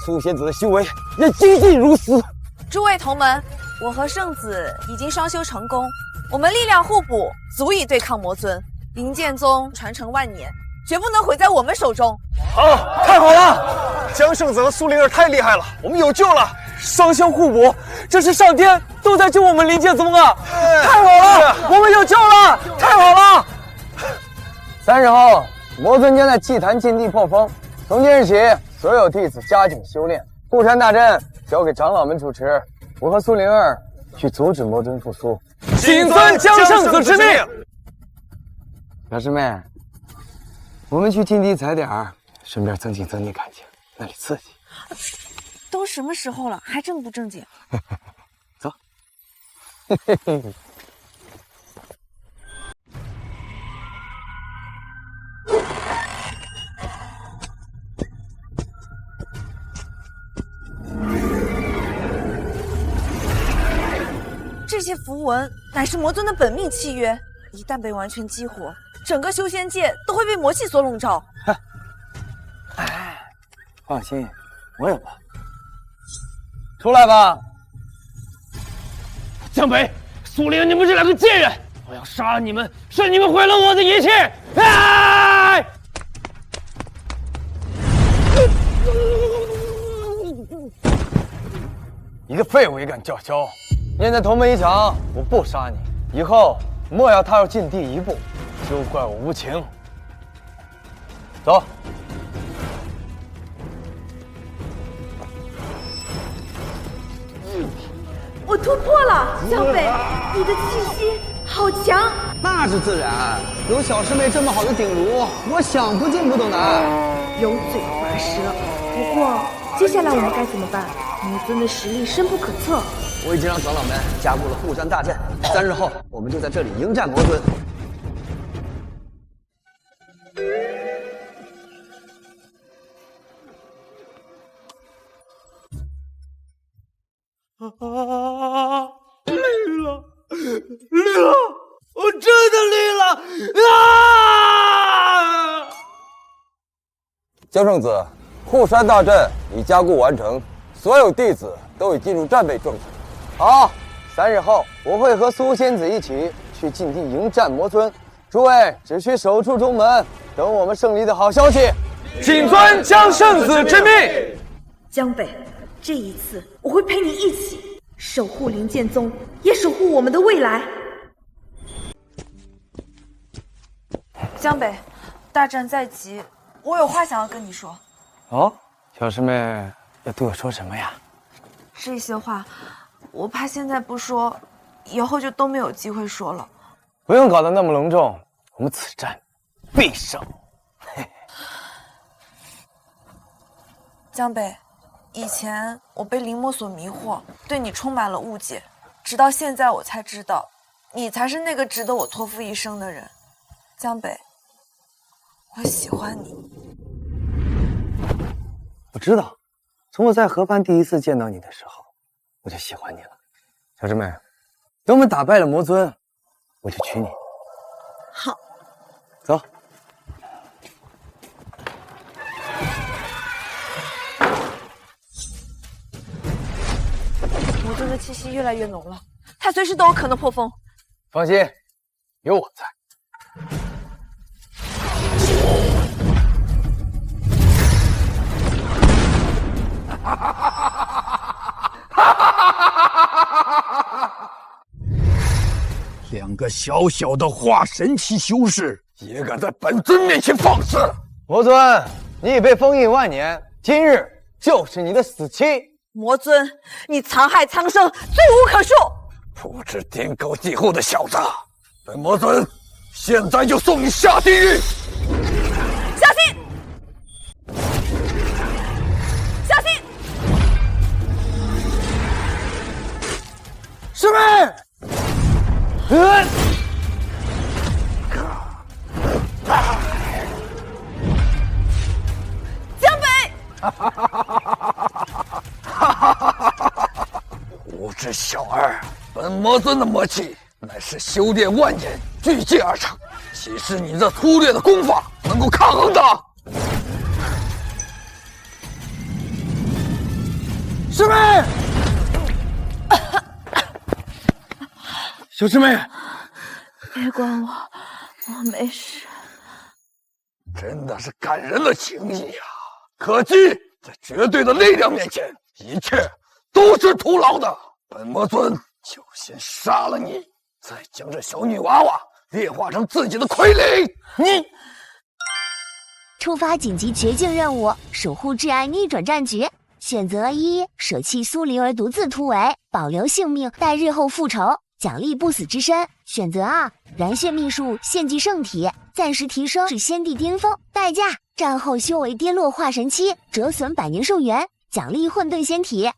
苏仙子的修为也精进如此。诸位同门，我和圣子已经双修成功，我们力量互补，足以对抗魔尊。灵剑宗传承万年，绝不能毁在我们手中。好，太好了！江圣子和苏灵儿太厉害了，我们有救了！双相互补，这是上天都在救我们林剑宗啊！太好了，我们有救了！太好了！3日后，魔尊将在祭坛禁地破封。从今日起，所有弟子加紧修炼。护山大阵交给长老们主持，我和苏灵儿去阻止魔尊复苏。谨遵江圣子之命。小师妹，我们去禁地踩点儿，顺便增进感情，那里刺激。都什么时候了，还正不正经？走。这些符文乃是魔尊的本命契约，一旦被完全激活，整个修仙界都会被魔气所笼罩。哎，放心，我有办法。出来吧！江北、苏灵，你们这两个贱人！我要杀你们，是你们毁了我的一切！哎！一个废物也敢叫嚣！念在同门一场，我不杀你，以后莫要踏入禁地一步，休怪我无情。走。我突破了，江北，你的气息好强。那是自然，有小师妹这么好的顶炉，我想不进不都难。油嘴滑舌。不过接下来我们该怎么办？魔尊的实力深不可测。我已经让长老们加固了护山大阵，3日后我们就在这里迎战魔尊。绿了，绿了，我真的绿了啊！江圣子，护山大阵已加固完成，所有弟子都已进入战备状态。好，3日后我会和苏仙子一起去禁地迎战魔尊，诸位只需守住中门，等我们胜利的好消息。谨遵江圣子之命。江北，这一次我会陪你一起守护灵剑宗，也守护我们的未来。江北，大战在即，我有话想要跟你说。哦，小师妹要对我说什么呀？这些话，我怕现在不说，以后就都没有机会说了。不用搞得那么隆重，我们此战必胜。江北，以前我被灵魔所迷惑，对你充满了误解，直到现在我才知道，你才是那个值得我托付一生的人。江北，我喜欢你。我知道，从我在河畔第一次见到你的时候，我就喜欢你了。小师妹，等我们打败了魔尊，我就娶你。好，走。魔尊的气息越来越浓了，他随时都有可能破风。放心，有我在。2个小小的化神期修士，也敢在本尊面前放肆！魔尊，你已被封印万年，今日就是你的死期。魔尊，你残害苍生，罪无可恕！不知天高地厚的小子，本魔尊现在就送你下地狱！小心！小心！师妹！江北！无知小儿，本魔尊的魔气乃是修炼万年聚集而成，岂是你这粗略的功法能够抗衡的？师妹，小师妹，别管我，我没事。真的是感人的情谊呀！可惜，在绝对的力量面前，一切都是徒劳的。本魔尊就先杀了你，再将这小女娃娃炼化成自己的傀儡。你触发紧急绝境任务，守护挚爱逆转战局。选择一，舍弃苏灵儿独自突围，保留性命待日后复仇，奖励不死之身。选择二，燃血秘术献祭圣体，暂时提升至先帝巅峰，代价战后修为跌落化神期，折损百年寿元，奖励混沌仙体。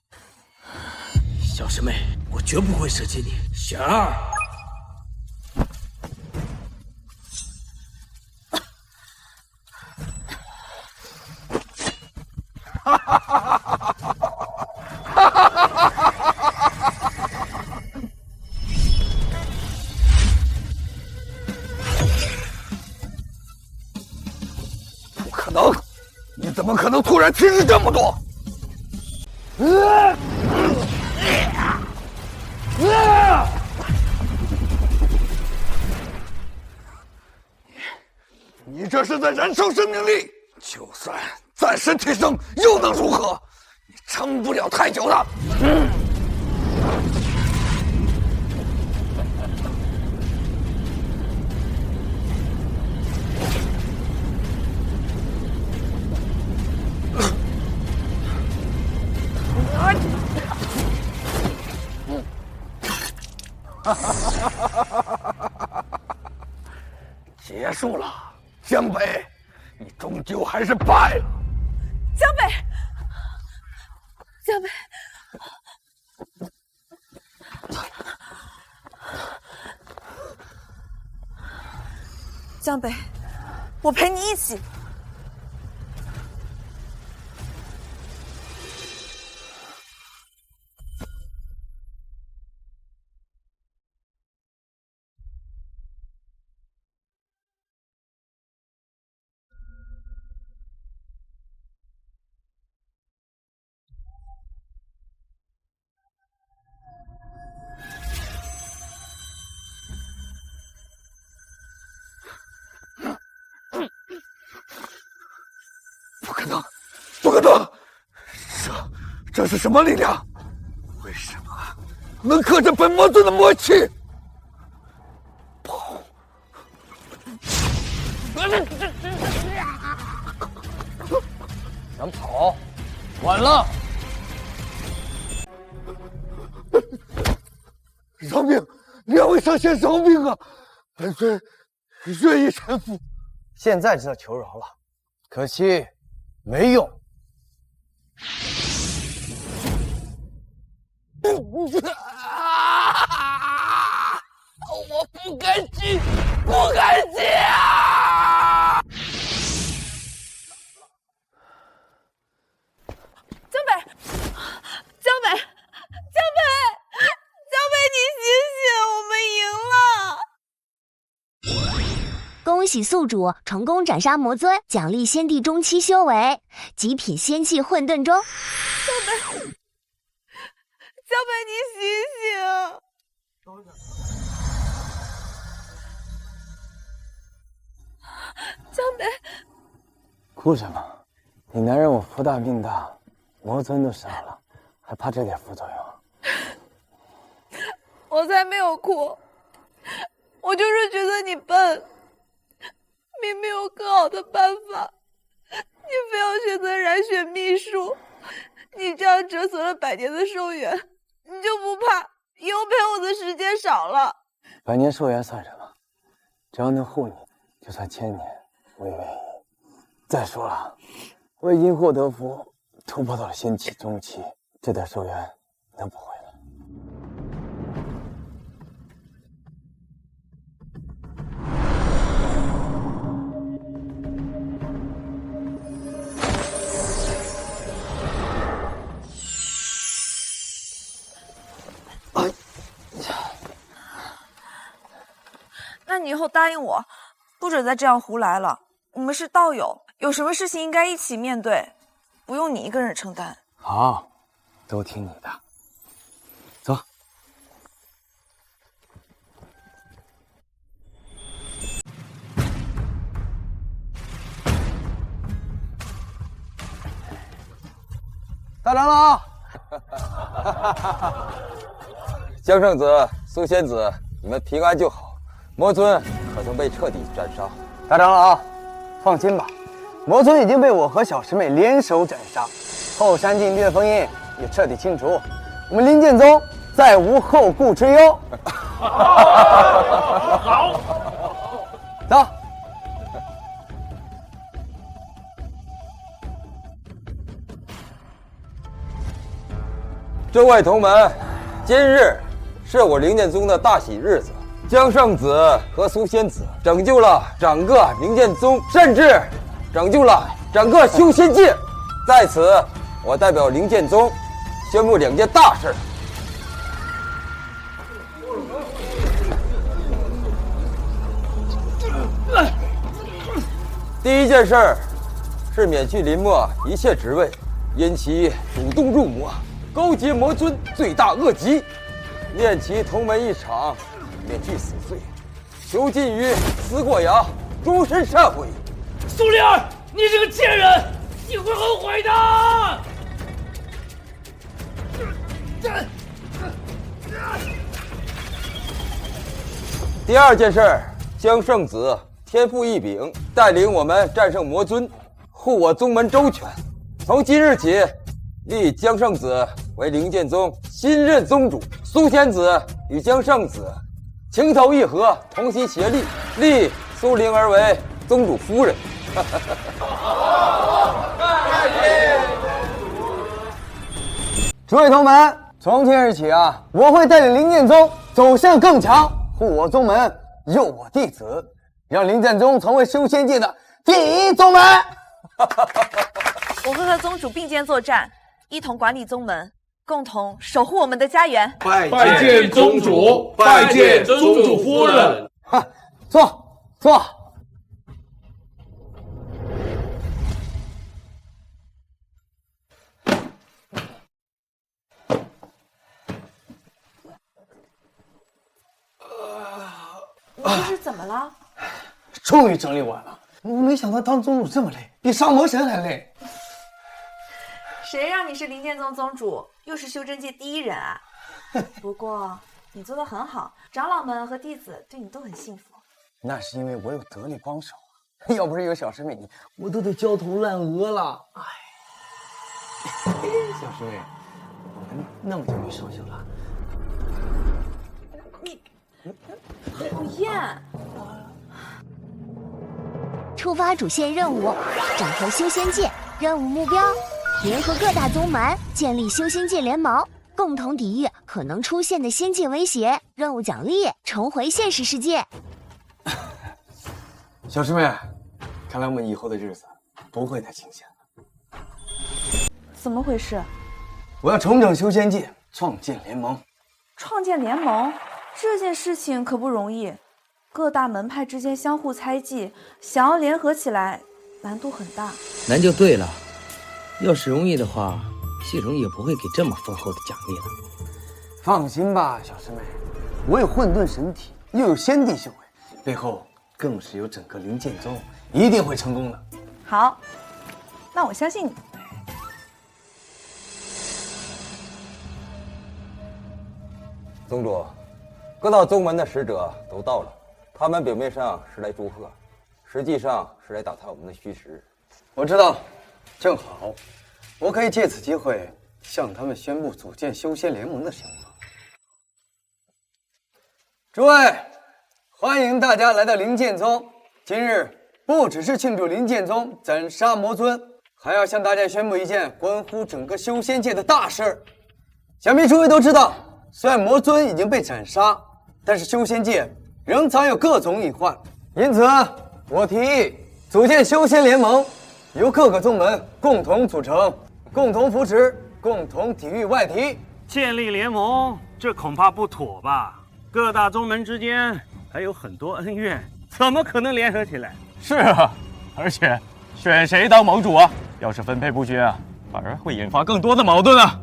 小师妹，我绝不会舍弃你。选二。哈哈哈哈哈！哈哈哈哈！不可能！你怎么可能突然提示这么多？你这是在燃烧生命力，就算暂时提升又能如何？你撑不了太久的。结束了，江北，你终究还是败了。江北，江北，江北，我陪你一起。不可能，不可能！这是什么力量？为什么能克制本魔尊的魔气？跑！想跑，晚了！饶命！两位上仙饶命啊！本尊愿意臣服。现在知道求饶了，可惜没用。我不甘心，不甘心啊！江北，江北，江北，江北，你醒醒，我们赢了！恭喜宿主成功斩杀魔尊，奖励先帝中期修为，极品仙气混沌中。江北，江北，你醒醒！江北，哭什么？你男人我福大命大，魔尊都杀了，还怕这点副作用？我才没有哭，我就是觉得你笨。明明有更好的办法，你非要选择燃血秘术，你这样折损了100年的寿元，你就不怕以后陪我的时间少了？100年寿元算什么？只要能护你，就算1000年我也愿意。再说了，我已经获得福，突破到了仙气中期，这点寿元能不回来？那你以后答应我，不准再这样胡来了。我们是道友，有什么事情应该一起面对，不用你一个人承担。好，都听你的。走。大长老，江圣子、苏仙子，你们平安就好。魔尊可曾被彻底斩杀？大长老，放心吧，魔尊已经被我和小师妹联手斩杀，后山禁地的封印也彻底清除，我们灵剑宗再无后顾之忧。好，走。诸位同门，今日是我灵剑宗的大喜日子。江圣子和苏仙子拯救了整个灵剑宗，甚至拯救了整个修仙界。在此，我代表灵剑宗宣布2件大事。第一件事是免去林墨一切职位，因其主动入魔，勾结魔尊，罪大恶极，念其同门一场，免去死罪，囚禁于思过崖，终身忏悔。苏灵儿，你这个贱人，你会后悔的！第二件事，江圣子天赋异禀，带领我们战胜魔尊，护我宗门周全。从今日起，立江圣子为灵剑宗新任宗主，苏仙子与江圣子情投意合，同心协力，立苏灵儿为宗主夫人。诸位同门，从今日起啊，我会带领灵剑宗走向更强，护我宗门，佑我弟子，让灵剑宗成为修仙界的第一宗门。我会和宗主并肩作战，一同管理宗门，共同守护我们的家园。拜见宗主，拜见宗主夫人。坐。这是怎么了？终于整理完了。我没想到当宗主这么累，比上魔神还累。谁让你是灵剑宗宗主，又是修真界第一人啊？不过你做得很好，长老们和弟子对你都很信服。那是因为我有得力帮手啊，要不是有小师妹你，我都得焦头烂额了。哎，小师妹，我们那么久没上修了。讨厌！触发主线任务，整合修仙界。任务目标：联合各大宗门，建立修仙界联盟，共同抵御可能出现的仙界威胁。任务奖励：重回现实世界。小师妹，看来我们以后的日子不会太清闲了。怎么回事？我要重整修仙界，创建联盟。创建联盟这件事情可不容易，各大门派之间相互猜忌，想要联合起来，难度很大。难就对了，要是容易的话，系统也不会给这么丰厚的奖励了。放心吧，小师妹，我有混沌神体，又有仙帝修为，背后更是有整个灵剑宗，一定会成功的。好，那我相信你。宗主，各大宗门的使者都到了，他们表面上是来祝贺，实际上是来打探我们的虚实。我知道，正好，我可以借此机会向他们宣布组建修仙联盟的想法。诸位，欢迎大家来到灵剑宗。今日不只是庆祝灵剑宗斩杀魔尊，还要向大家宣布一件关乎整个修仙界的大事。想必诸位都知道，虽然魔尊已经被斩杀，但是修仙界仍藏有各种隐患，因此我提议组建修仙联盟，由各个宗门共同组成，共同扶持，共同抵御外敌。建立联盟，这恐怕不妥吧？各大宗门之间还有很多恩怨，怎么可能联合起来？是啊，而且选谁当盟主啊？要是分配不均啊，反而会引发更多的矛盾啊。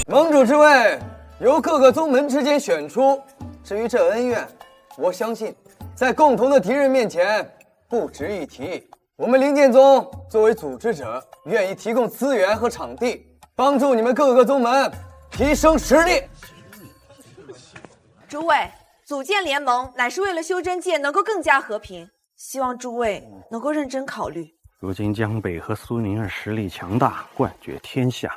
盟主之位由各个宗门之间选出，至于这恩怨，我相信在共同的敌人面前不值一提。我们灵剑宗作为组织者，愿意提供资源和场地，帮助你们各个宗门提升实力。诸位，组建联盟乃是为了修真界能够更加和平，希望诸位能够认真考虑。如今江北和苏宁儿实力强大，冠绝天下，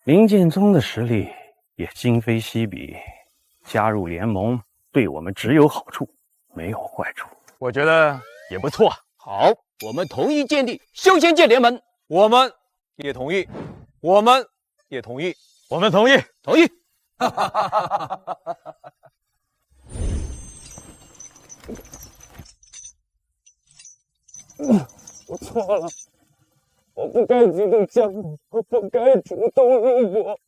灵剑宗的实力也今非昔比，加入联盟对我们只有好处，没有坏处。我觉得也不错。好，我们同意建立修仙界联盟。我们也同意，我们也同意，我们同意，同意。我错了，我不该激动江北，我不该主动入国。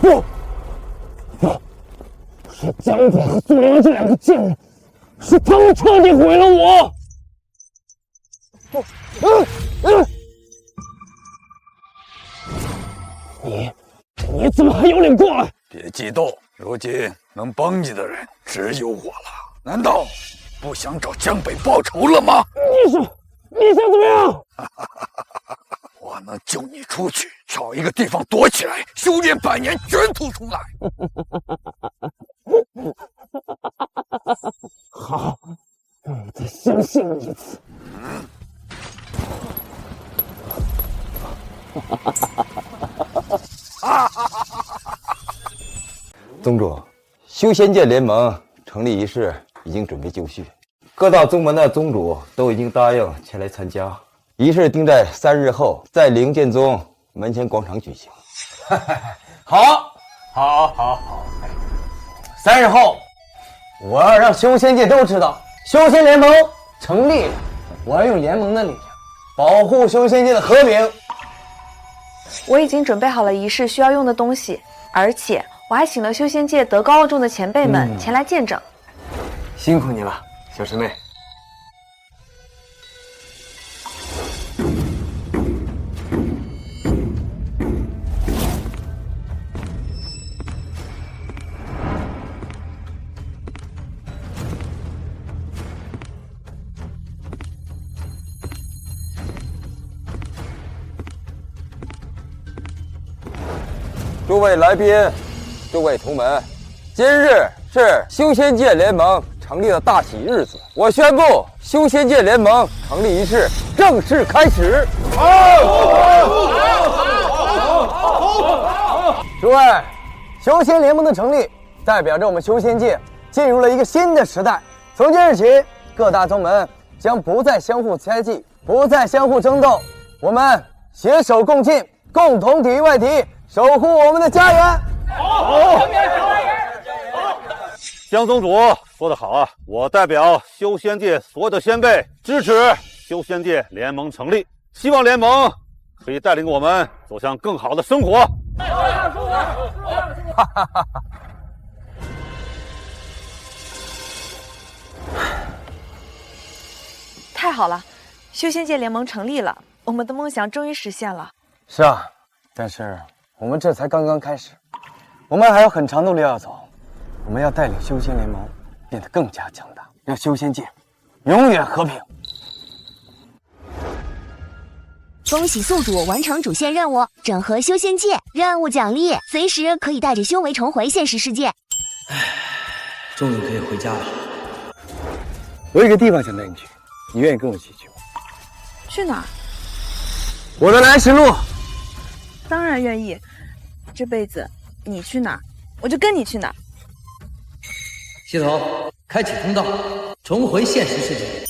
不，是江北和苏灵儿这两个贱人，是他们彻底毁了我。你怎么还有脸过来？别激动，如今能帮你的人只有我了。难道不想找江北报仇了吗？你想怎么样？我能救你出去，找一个地方躲起来，修炼100年，卷土重来。好，让我再相信你一次。宗主，修仙界联盟成立仪式已经准备就绪，各大宗门的宗主都已经答应前来参加。仪式定在3日后，在灵剑宗门前广场举行。好，3日后，我要让修仙界都知道，修仙联盟成立了。我要用联盟的力量保护修仙界的和平。我已经准备好了仪式需要用的东西，而且我还请了修仙界德高望重的前辈们前来见证。辛苦你了，小师妹。诸位来宾，诸位同门，今日是修仙界联盟成立的大喜日子，我宣布修仙界联盟成立仪式正式开始。诸位，修仙联盟的成立，代表着我们修仙界进入了一个新的时代。从今日起，各大宗门将不再相互猜忌，不再相互争斗，我们携手共进，共同抵御外敌，守护我们的家园。好，江宗主说得好啊！我代表修仙界所有的先辈支持修仙界联盟成立，希望联盟可以带领我们走向更好的生活。太好了，修仙界联盟成立了，我们的梦想终于实现了。是啊，但是我们这才刚刚开始，我们还有很长的路要走。我们要带领修仙联盟变得更加强大，让修仙界永远和平。恭喜宿主完成主线任务，整合修仙界。任务奖励，随时可以带着修为重回现实世界。终于可以回家了。我有一个地方想带你去，你愿意跟我一起去吗？去哪儿？我的来时路。当然愿意。这辈子你去哪儿，我就跟你去哪儿。系统开启通道，重回现实世界。